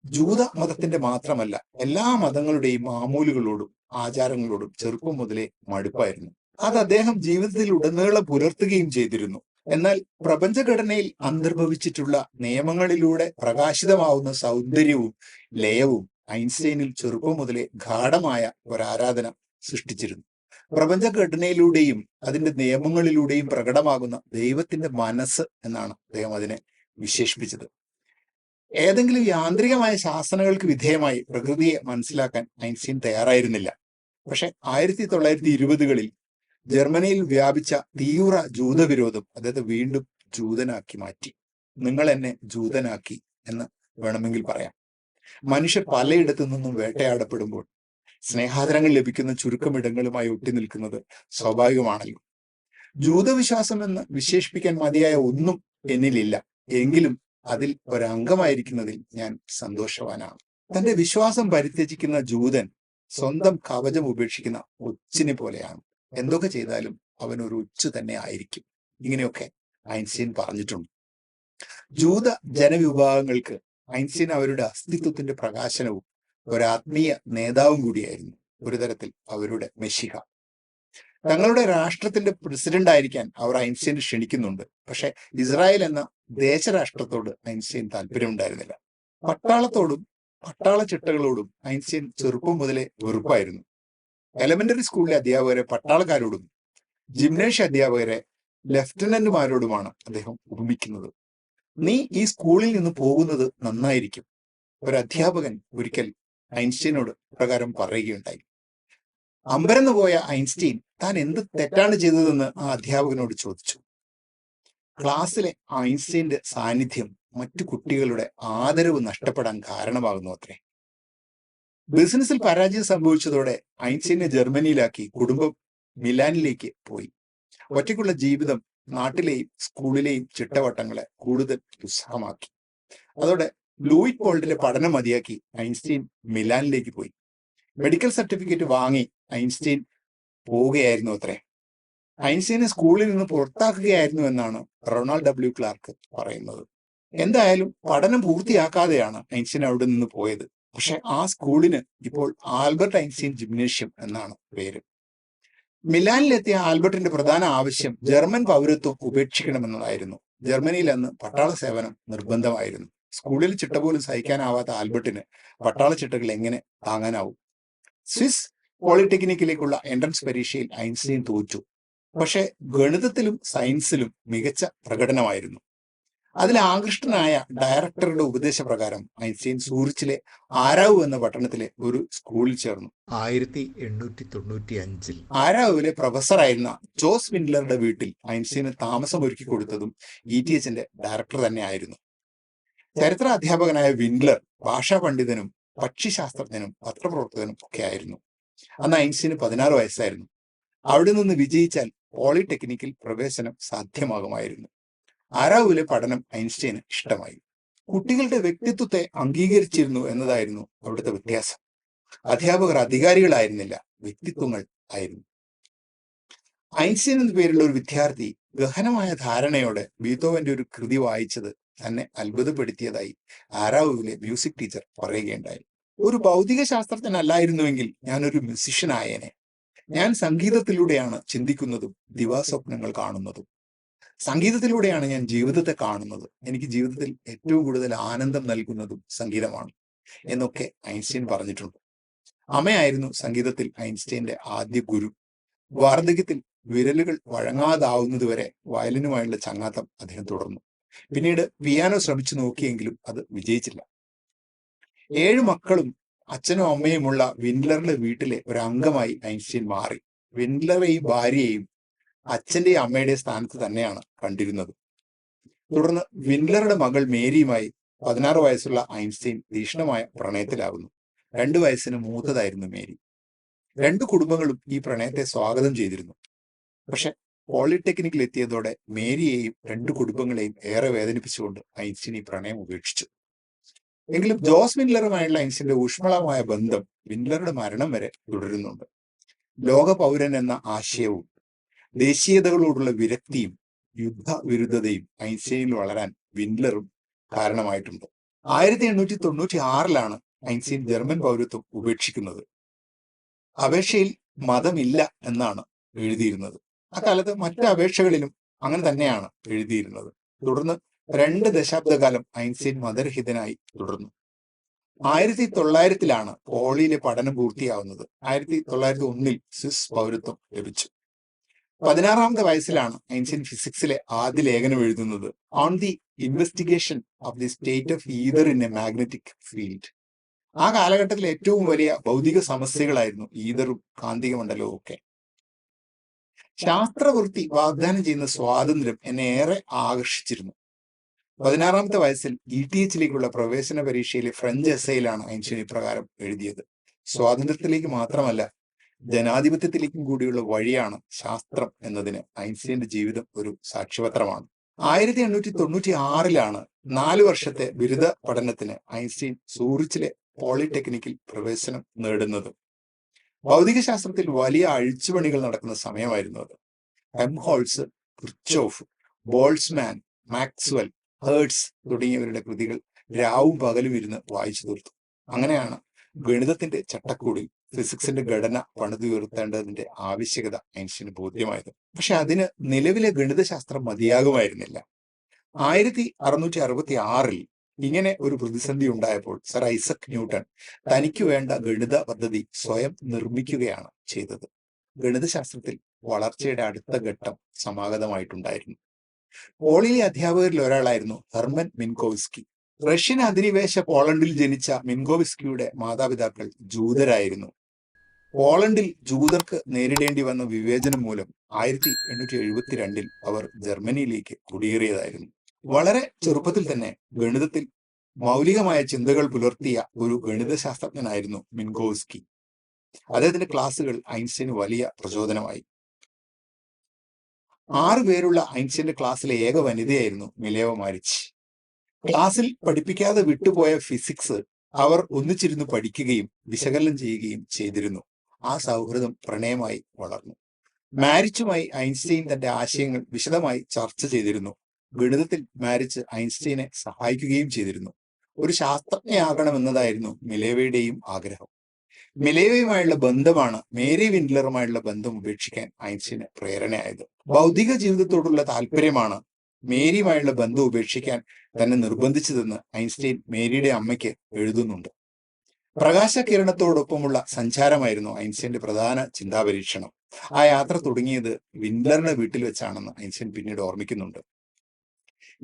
ജൂത മതത്തിന്റെ മാത്രമല്ല, എല്ലാ മതങ്ങളുടെയും മാമൂലുകളോടും ആചാരങ്ങളോടും ചെറുപ്പം മുതലേ മടുപ്പായിരുന്നു. അത് അദ്ദേഹം ജീവിതത്തിൽ ഉടനീളം പുലർത്തുകയും ചെയ്തിരുന്നു. എന്നാൽ പ്രപഞ്ചഘടനയിൽ അന്തർഭവിച്ചിട്ടുള്ള നിയമങ്ങളിലൂടെ പ്രകാശിതമാവുന്ന സൗന്ദര്യവും ലയവും ഐൻസ്റ്റൈനിൽ ചെറുപ്പം മുതലേ ഗാഢമായ ഒരാരാധന സൃഷ്ടിച്ചിരുന്നു. പ്രപഞ്ചഘടനയിലൂടെയും അതിന്റെ നിയമങ്ങളിലൂടെയും പ്രകടമാകുന്ന ദൈവത്തിന്റെ മനസ്സ് എന്നാണ് അദ്ദേഹം അതിനെ വിശേഷിപ്പിച്ചത്. ഏതെങ്കിലും യാന്ത്രികമായ ശാസനകൾക്ക് വിധേയമായി പ്രകൃതിയെ മനസ്സിലാക്കാൻ ഐൻസ്റ്റീൻ തയ്യാറായിരുന്നില്ല. പക്ഷെ 1920-കളിൽ ജർമ്മനിയിൽ വ്യാപിച്ച തീവ്ര ജൂതവിരോധം അദ്ദേഹത്തെ വീണ്ടും ജൂതനാക്കി മാറ്റി. നിങ്ങൾ എന്നെ ജൂതനാക്കി എന്ന് വേണമെങ്കിൽ പറയാം. മനുഷ്യർ പലയിടത്തു നിന്നും വേട്ടയാടപ്പെടുമ്പോൾ സ്നേഹാദരങ്ങൾ ലഭിക്കുന്ന ചുരുക്കമിടങ്ങളുമായി ഒട്ടി നിൽക്കുന്നത് സ്വാഭാവികമാണല്ലോ. ജൂതവിശ്വാസം എന്ന് വിശേഷിപ്പിക്കാൻ മതിയായ ഒന്നും എന്നിലില്ല. എങ്കിലും അതിൽ ഒരംഗമായിരിക്കുന്നതിൽ ഞാൻ സന്തോഷവാനാണ്. തന്റെ വിശ്വാസം പരിത്യജിക്കുന്ന ജൂതൻ സ്വന്തം കവചം ഉപേക്ഷിക്കുന്ന ഒച്ചിനെ പോലെയാണ്. എന്തൊക്കെ ചെയ്താലും അവൻ ഒരു ഒച്ചു തന്നെ ആയിരിക്കും. ഇങ്ങനെയൊക്കെ ഐൻസ്റ്റീൻ പറഞ്ഞിട്ടുണ്ട്. ജൂത ജനവിഭാഗങ്ങൾക്ക് ഐൻസ്റ്റീൻ അവരുടെ അസ്തിത്വത്തിന്റെ പ്രകാശനവും ഒരാത്മീയ നേതാവും കൂടിയായിരുന്നു. ഒരു തരത്തിൽ അവരുടെ മെഷിഹ. തങ്ങളുടെ രാഷ്ട്രത്തിന്റെ പ്രസിഡന്റ് ആയിരിക്കാൻ അവർ ഐൻസ്റ്റീനെ ക്ഷണിക്കുന്നുണ്ട്. പക്ഷെ ഇസ്രായേൽ എന്ന ദേശരാഷ്ട്രത്തോട് ഐൻസ്റ്റീൻ താല്പര്യമുണ്ടായിരുന്നില്ല. പട്ടാളത്തോടും പട്ടാള ചിട്ടകളോടും ഐൻസ്റ്റീൻ ചെറുപ്പം മുതലേ വെറുപ്പായിരുന്നു. എലമെന്ററി സ്കൂളിലെ അധ്യാപകരെ പട്ടാളക്കാരോടും ജിംനേഷ്യ അധ്യാപകരെ ലഫ്റ്റനന്റുമാരോടുമാണ് അദ്ദേഹം ഉപമിക്കുന്നത്. നീ ഈ സ്കൂളിൽ നിന്ന് പോകുന്നത് നന്നായിരിക്കും. ഒരു അധ്യാപകൻ ഒരിക്കൽ ഐൻസ്റ്റീനോട് പ്രകാരം പറയുകയുണ്ടായി. അമ്പരന്ന് പോയ ഐൻസ്റ്റീൻ താൻ എന്ത് തെറ്റാണ് ചെയ്തതെന്ന് ആ അധ്യാപകനോട് ചോദിച്ചു. ക്ലാസ്സിലെ ഐൻസ്റ്റീന്റെ സാന്നിധ്യം മറ്റു കുട്ടികളുടെ ആദരവ് നഷ്ടപ്പെടാൻ കാരണമാകുന്നു അത്രേ. ബിസിനസ്സിൽ പരാജയം സംഭവിച്ചതോടെ ഐൻസ്റ്റീനെ ജർമ്മനിയിലാക്കി കുടുംബം മിലാനിലേക്ക് പോയി. ഒറ്റയ്ക്കുള്ള ജീവിതം നാട്ടിലെയും സ്കൂളിലെയും ചിട്ടവട്ടങ്ങളെ കൂടുതൽ ദുസ്സഹമാക്കി. അതോടെ ലൂയിറ്റ് പോൾട്ടിലെ പഠനം മതിയാക്കി ഐൻസ്റ്റീൻ മിലാനിലേക്ക് പോയി. മെഡിക്കൽ സർട്ടിഫിക്കറ്റ് വാങ്ങി ഐൻസ്റ്റീൻ പോവുകയായിരുന്നു അത്രേ. ഐൻസ്റ്റീനെ സ്കൂളിൽ നിന്ന് പുറത്താക്കുകയായിരുന്നു എന്നാണ് റൊണാൾഡ് ഡബ്ല്യു ക്ലാർക്ക് പറയുന്നത്. എന്തായാലും പഠനം പൂർത്തിയാക്കാതെയാണ് ഐൻസ്റ്റീൻ അവിടെ നിന്ന് പോയത്. പക്ഷെ ആ സ്കൂളിന് ഇപ്പോൾ ആൽബർട്ട് ഐൻസ്റ്റീൻ ജിംനേഷ്യം എന്നാണ് പേര്. മിലാനിലെത്തിയ ആൽബർട്ടിന്റെ പ്രധാന ആവശ്യം ജർമ്മൻ പൗരത്വം ഉപേക്ഷിക്കണമെന്നതായിരുന്നു. ജർമ്മനിയിൽ അന്ന് പട്ടാള സേവനം നിർബന്ധമായിരുന്നു. സ്കൂളിൽ ചിട്ട പോലും സഹിക്കാനാവാത്ത ആൽബർട്ടിന് പട്ടാള ചിട്ടകൾ എങ്ങനെ താങ്ങാനാവും? സ്വിസ് പോളിടെക്നിക്കിലേക്കുള്ള എൻട്രൻസ് പരീക്ഷയിൽ ഐൻസ്റ്റീൻ തോറ്റു. പക്ഷെ ഗണിതത്തിലും സയൻസിലും മികച്ച പ്രകടനമായിരുന്നു. അതിൽ ആകൃഷ്ടനായ ഡയറക്ടറുടെ ഉപദേശപ്രകാരം ഐൻസ്റ്റീൻ സൂറിച്ചിലെ ആരാവു എന്ന പട്ടണത്തിലെ ഒരു സ്കൂളിൽ ചേർന്നു. 1895 ആരാവുവിലെ പ്രൊഫസറായിരുന്ന ജോസ് വിൻഡ്ലറുടെ വീട്ടിൽ ഐൻസ്റ്റീന് താമസം ഒരുക്കി കൊടുത്തതും ETHന്റെ ഡയറക്ടർ തന്നെയായിരുന്നു. ചരിത്ര അധ്യാപകനായ വിൻഡ്ലർ ഭാഷാ പണ്ഡിതനും പക്ഷിശാസ്ത്രജ്ഞനും പത്രപ്രവർത്തകനും ഒക്കെ ആയിരുന്നു. അന്ന് ഐൻസ്റ്റീന് 16 വയസ്സായിരുന്നു. അവിടെ നിന്ന് വിജയിച്ചാൽ പോളിടെക്നിക്കിൽ പ്രവേശനം സാധ്യമാകുമായിരുന്നു. ആരാവിലെ പഠനം ഐൻസ്റ്റീന് ഇഷ്ടമായി. കുട്ടികളുടെ വ്യക്തിത്വത്തെ അംഗീകരിച്ചിരുന്നു എന്നതായിരുന്നു അവിടുത്തെ വ്യത്യാസം. അധ്യാപകർ അധികാരികളായിരുന്നില്ല, വ്യക്തിത്വങ്ങൾ ആയിരുന്നു. ഐൻസ്റ്റീൻ എന്ന പേരുള്ള ഒരു വിദ്യാർത്ഥി ഗഹനമായ ധാരണയോടെ ബീത്തോവന്റെ ഒരു കൃതി വായിച്ചത് തന്നെ അത്ഭുതപ്പെടുത്തിയതായി ആരാവുവിലെ മ്യൂസിക് ടീച്ചർ പറയുകയുണ്ടായി. ഒരു ഭൗതിക ശാസ്ത്രജ്ഞനല്ലായിരുന്നുവെങ്കിൽ ഞാനൊരു മ്യൂസിഷ്യൻ ആയേനെ. ഞാൻ സംഗീതത്തിലൂടെയാണ് ചിന്തിക്കുന്നതും ദിവാസ്വപ്നങ്ങൾ കാണുന്നതും. സംഗീതത്തിലൂടെയാണ് ഞാൻ ജീവിതത്തെ കാണുന്നത്. എനിക്ക് ജീവിതത്തിൽ ഏറ്റവും കൂടുതൽ ആനന്ദം നൽകുന്നതും സംഗീതമാണ് എന്നൊക്കെ ഐൻസ്റ്റീൻ പറഞ്ഞിട്ടുണ്ട്. അമ്മയായിരുന്നു സംഗീതത്തിൽ ഐൻസ്റ്റീന്റെ ആദ്യ ഗുരു. വാർദ്ധക്യത്തിൽ വിരലുകൾ വഴങ്ങാതാവുന്നതുവരെ വയലിനുമായുള്ള ചങ്ങാത്തം അദ്ദേഹം തുടർന്നു. പിന്നീട് പിയാനോ ശ്രമിച്ചു നോക്കിയെങ്കിലും അത് വിജയിച്ചില്ല. 7 മക്കളും അച്ഛനും അമ്മയുമുള്ള വിൻഡ്ലറുടെ വീട്ടിലെ ഒരു അംഗമായി ഐൻസ്റ്റീൻ മാറി. വിൻഡ്ലറെയും ഭാര്യയെയും അച്ഛന്റെയും അമ്മയുടെയും സ്ഥാനത്ത് തന്നെയാണ് കണ്ടിരുന്നത്. തുടർന്ന് വിൻഡ്ലറുടെ മകൾ മേരിയുമായി 16 വയസ്സുള്ള ഐൻസ്റ്റീൻ തീക്ഷ്ണമായ പ്രണയത്തിലാകുന്നു. 2 വയസ്സിന് മൂത്തതായിരുന്നു മേരി. 2 കുടുംബങ്ങളും ഈ പ്രണയത്തെ സ്വാഗതം ചെയ്തിരുന്നു. പക്ഷെ പോളിടെക്നിക്കിൽ എത്തിയതോടെ മേരിയെയും 2 കുടുംബങ്ങളെയും ഏറെ വേദനിപ്പിച്ചുകൊണ്ട് ഐൻസ്റ്റീൻ ഈ പ്രണയം ഉപേക്ഷിച്ചു. എങ്കിലും ജോസ് വിൻഡ്ലറുമായുള്ള ഐൻസ്റ്റീന്റെ ഊഷ്മളമായ ബന്ധം വിൻഡ്ലറുടെ മരണം വരെ തുടരുന്നുണ്ട്. ലോക പൗരൻ എന്ന ആശയവും ദേശീയതകളോടുള്ള വിരക്തിയും യുദ്ധവിരുദ്ധതയും ഐൻസ്റ്റീനിൽ വളരാൻ വിൻഡ്ലറും കാരണമായിട്ടുണ്ട്. 1896 ഐൻസ്റ്റീൻ ജർമ്മൻ പൗരത്വം ഉപേക്ഷിക്കുന്നത്. അപേക്ഷയിൽ മതമില്ല എന്നാണ് എഴുതിയിരുന്നത്. അക്കാലത്ത് മറ്റ് അപേക്ഷകളിലും അങ്ങനെ തന്നെയാണ് എഴുതിയിരുന്നത്. തുടർന്ന് 2 ദശാബ്ദകാലം ഐൻസ്റ്റീൻ മതരഹിതനായി തുടർന്നു. 1900 പോളിയിലെ പഠനം പൂർത്തിയാവുന്നത്. 1901 സ്വിസ് പൗരത്വം ലഭിച്ചു. 16-ാമത്തെ വയസ്സിലാണ് ഐൻസ്റ്റീൻ ഫിസിക്സിലെ ആദ്യ ലേഖനം എഴുതുന്നത്, on the investigation of the state of ether in a magnetic field. ആ കാലഘട്ടത്തിലെ ഏറ്റവും വലിയ ഭൗതിക സമസ്യകളായിരുന്നു ഈതറും കാന്തിക മണ്ഡലവും ഒക്കെ. ശാസ്ത്രവൃത്തി വാഗ്ദാനം ചെയ്യുന്ന സ്വാതന്ത്ര്യം എന്നെ ഏറെ ആകർഷിച്ചിരുന്നു. 16-ാമത്തെ വയസ്സിൽ ETHലേക്കുള്ള പ്രവേശന പരീക്ഷയിലെ ഫ്രഞ്ച് എസ്സേയിലാണ് ഐൻസ്റ്റീൻ ഇപ്രകാരം എഴുതിയത്, സ്വാതന്ത്ര്യത്തിലേക്ക് മാത്രമല്ല ജനാധിപത്യത്തിലേക്കും കൂടിയുള്ള വഴിയാണ് ശാസ്ത്രം എന്നതിന് ഐൻസ്റ്റീന്റെ ജീവിതം ഒരു സാക്ഷ്യപത്രമാണ്. 1896 4 വർഷത്തെ ബിരുദ പഠനത്തിന് ഐൻസ്റ്റീൻ സൂറിച്ചിലെ പോളിടെക്നിക്കിൽ പ്രവേശനം നേടുന്നത്. ഭൗതികശാസ്ത്രത്തിൽ വലിയ അഴിച്ചുപണികൾ നടക്കുന്ന സമയമായിരുന്നു അത്. Helmholtz, Kirchhoff, Boltzmann, Maxwell, hertz തുടങ്ങിയവരുടെ കൃതികൾ രാവും പകലും ഇരുന്ന് വായിച്ചു തീർത്തു. അങ്ങനെയാണ് ഗണിതത്തിന്റെ ചട്ടക്കൂടിൽ ഫിസിക്സിന്റെ ഘടന പണിതുയർത്തേണ്ടതിന്റെ ആവശ്യകത ഐൻസ്റ്റീന് ബോധ്യമായത്. പക്ഷെ അതിന് നിലവിലെ ഗണിതശാസ്ത്രം മതിയാകുമായിരുന്നില്ല. 1666 ഇങ്ങനെ ഒരു പ്രതിസന്ധി ഉണ്ടായപ്പോൾ സർ ഐസക് ന്യൂട്ടൺ തനിക്ക് വേണ്ട ഗണിത പദ്ധതി സ്വയം നിർമ്മിക്കുകയാണ് ചെയ്തത്. ഗണിതശാസ്ത്രത്തിൽ വളർച്ചയുടെ അടുത്ത ഘട്ടം സമാഗതമായിട്ടുണ്ടായിരുന്നു. പോളിയിലെ അധ്യാപകരിൽ ഒരാളായിരുന്നു ഹെർമൻ മിൻകോവ്സ്കി. റഷ്യൻ അധിനിവേശ പോളണ്ടിൽ ജനിച്ച മിൻകോവ്സ്കിയുടെ മാതാപിതാക്കൾ ജൂതരായിരുന്നു. പോളണ്ടിൽ ജൂതർക്ക് നേരിടേണ്ടി വന്ന വിവേചനം മൂലം 1872 അവർ ജർമ്മനിയിലേക്ക് കുടിയേറിയതായിരുന്നു. വളരെ ചെറുപ്പത്തിൽ തന്നെ ഗണിതത്തിൽ മൗലികമായ ചിന്തകൾ പുലർത്തിയ ഒരു ഗണിതശാസ്ത്രജ്ഞനായിരുന്നു മിൻകോവ്സ്കി. അദ്ദേഹത്തിന്റെ ക്ലാസുകൾ ഐൻസ്റ്റീന് വലിയ പ്രചോദനമായി. 6 പേരുള്ള ഐൻസ്റ്റീന്റെ ക്ലാസ്സിലെ ഏക വനിതയായിരുന്നു മിലേവ മാരിച്ച്. ക്ലാസ്സിൽ പഠിപ്പിക്കാതെ വിട്ടുപോയ ഫിസിക്സ് അവർ ഒന്നിച്ചിരുന്ന് പഠിക്കുകയും വിശകലനം ചെയ്യുകയും ചെയ്തിരുന്നു. ആ സൗഹൃദം പ്രണയമായി വളർന്നു. മാരിച്ചുമായി ഐൻസ്റ്റീൻ തന്റെ ആശയങ്ങൾ വിശദമായി ചർച്ച ചെയ്തിരുന്നു. ഗണിതത്തിൽ മാരിച്ച് ഐൻസ്റ്റീനെ സഹായിക്കുകയും ചെയ്തിരുന്നു. ഒരു ശാസ്ത്രജ്ഞയാകണമെന്നതായിരുന്നു മിലേവയുടെയും ആഗ്രഹം. മിലേവയുമായുള്ള ബന്ധമാണ് മേരി വിൻഡ്ലറുമായുള്ള ബന്ധം ഉപേക്ഷിക്കാൻ ഐൻസ്റ്റീന് പ്രേരണയായത്. ഭൗതിക ജീവിതത്തോടുള്ള താല്പര്യമാണ് മേരിയുമായുള്ള ബന്ധം ഉപേക്ഷിക്കാൻ തന്നെ നിർബന്ധിച്ചതെന്ന് ഐൻസ്റ്റീൻ മേരിയുടെ അമ്മയ്ക്ക് എഴുതുന്നുണ്ട്. പ്രകാശകിരണത്തോടൊപ്പമുള്ള സഞ്ചാരമായിരുന്നു ഐൻസ്റ്റീന്റെ പ്രധാന ചിന്താപരീക്ഷണം. ആ യാത്ര തുടങ്ങിയത് വിൻഡ്ലറുടെ വീട്ടിൽ വെച്ചാണെന്ന് ഐൻസ്റ്റീൻ പിന്നീട് ഓർമ്മിക്കുന്നുണ്ട്.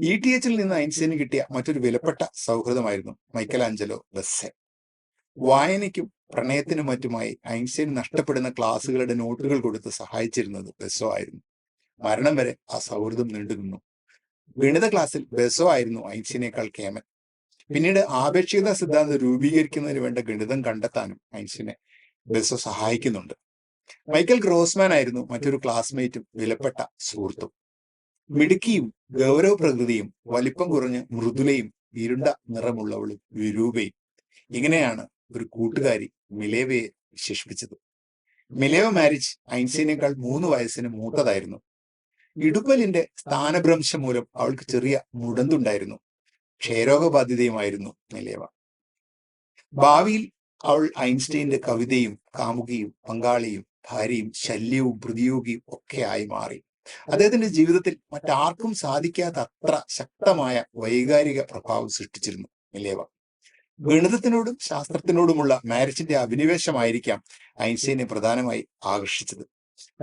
ETHൽ നിന്ന് ഐൻസ്റ്റീന് കിട്ടിയ മറ്റൊരു വിലപ്പെട്ട സൗഹൃദമായിരുന്നു മൈക്കലാഞ്ചലോ ബെസ്സെ. വായനയ്ക്കും പ്രണയത്തിനും മറ്റുമായി ഐൻസ്റ്റീൻ നഷ്ടപ്പെടുന്ന ക്ലാസുകളുടെ നോട്ടുകൾ കൊടുത്ത് സഹായിച്ചിരുന്നത് ബെസ്സോ ആയിരുന്നു. മരണം വരെ ആ സൗഹൃദം നീണ്ടുനിന്നു. ഗണിത ക്ലാസ്സിൽ ബെസ്സോ ആയിരുന്നു ഐൻസ്റ്റീനേക്കാൾ കേമൻ. പിന്നീട് ആപേക്ഷികത സിദ്ധാന്തം രൂപീകരിക്കുന്നതിന് വേണ്ട ഗണിതം കണ്ടെത്താനും ഐൻസ്റ്റീനെ ബെസ്സോ സഹായിക്കുന്നുണ്ട്. മൈക്കൽ ഗ്രോസ്മാൻ ആയിരുന്നു മറ്റൊരു ക്ലാസ്മേറ്റും വിലപ്പെട്ട സുഹൃത്തും. മിടുക്കിയും ഗൗരവ പ്രകൃതിയും വലിപ്പം കുറഞ്ഞ് മൃദുലയും ഇരുണ്ട നിറമുള്ളവളും വിരൂപയും, ഇങ്ങനെയാണ് ഒരു കൂട്ടുകാരി മിലേവയെ വിശേഷിപ്പിച്ചത്. മിലേവ മാരിച്ച് ഐൻസ്റ്റീനേക്കാൾ 3 വയസ്സിന് മൂത്തതായിരുന്നു. ഇടുപ്പലിന്റെ സ്ഥാനഭ്രംശം മൂലം അവൾക്ക് ചെറിയ മുടന്തുണ്ടായിരുന്നു. ക്ഷയരോഗബാധിതയുമായിരുന്നു മിലേവ. ഭാവിയിൽ അവൾ ഐൻസ്റ്റീന്റെ കവിതയും കാമുകിയും പങ്കാളിയും ഭാര്യയും ശല്യവും പ്രതിയോഗിയും ഒക്കെ ആയി മാറി. അദ്ദേഹത്തിന്റെ ജീവിതത്തിൽ മറ്റാർക്കും സാധിക്കാത്ത അത്ര ശക്തമായ വൈകാരിക പ്രഭാവം സൃഷ്ടിച്ചിരുന്നു മിലേവ. ഗണിതത്തിനോടും ശാസ്ത്രത്തിനോടുമുള്ള മാരിച്ചിന്റെ അഭിനിവേശമായിരിക്കാം ഐൻസ്റ്റീനെ പ്രധാനമായി ആകർഷിച്ചത്.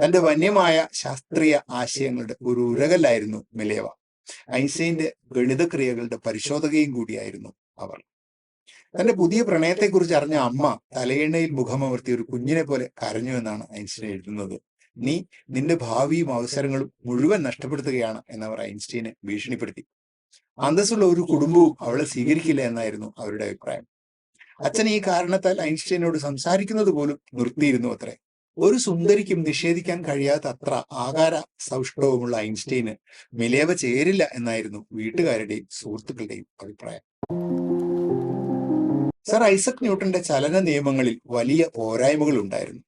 തന്റെ വന്യമായ ശാസ്ത്രീയ ആശയങ്ങളുടെ ഒരു ഉരകല്ലായിരുന്നു മിലേവ. ഐൻസ്റ്റീന്റെ ഗണിതക്രിയകളുടെ പരിശോധകയും കൂടിയായിരുന്നു അവർ. തന്റെ പുതിയ പ്രണയത്തെക്കുറിച്ച് അറിഞ്ഞ അമ്മ തലയെണ്ണയിൽ മുഖമമർത്തി ഒരു കുഞ്ഞിനെ പോലെ കരഞ്ഞു എന്നാണ് ഐൻസ്റ്റീൻ എഴുതുന്നത്. നീ നിന്റെ ഭാവിയും അവസരങ്ങളും മുഴുവൻ നഷ്ടപ്പെടുത്തുകയാണ് എന്നവർ ഐൻസ്റ്റീനെ ഭീഷണിപ്പെടുത്തി. അന്തസ്സുള്ള ഒരു കുടുംബവും അവളെ സ്വീകരിക്കില്ല എന്നായിരുന്നു അവരുടെ അഭിപ്രായം. അച്ഛൻ ഈ കാരണത്താൽ ഐൻസ്റ്റീനോട് സംസാരിക്കുന്നത് പോലും നിർത്തിയിരുന്നു അത്രേ. ഒരു സുന്ദരിക്കും നിഷേധിക്കാൻ കഴിയാത്ത അത്ര ആകാര സൗഷ്ഠവമുള്ള ഐൻസ്റ്റീന് മിലേവ ചേരില്ല എന്നായിരുന്നു വീട്ടുകാരുടെയും സുഹൃത്തുക്കളുടെയും അഭിപ്രായം. സർ ഐസക് ന്യൂട്ടന്റെ ചലന നിയമങ്ങളിൽ വലിയ പോരായ്മകൾ ഉണ്ടായിരുന്നു.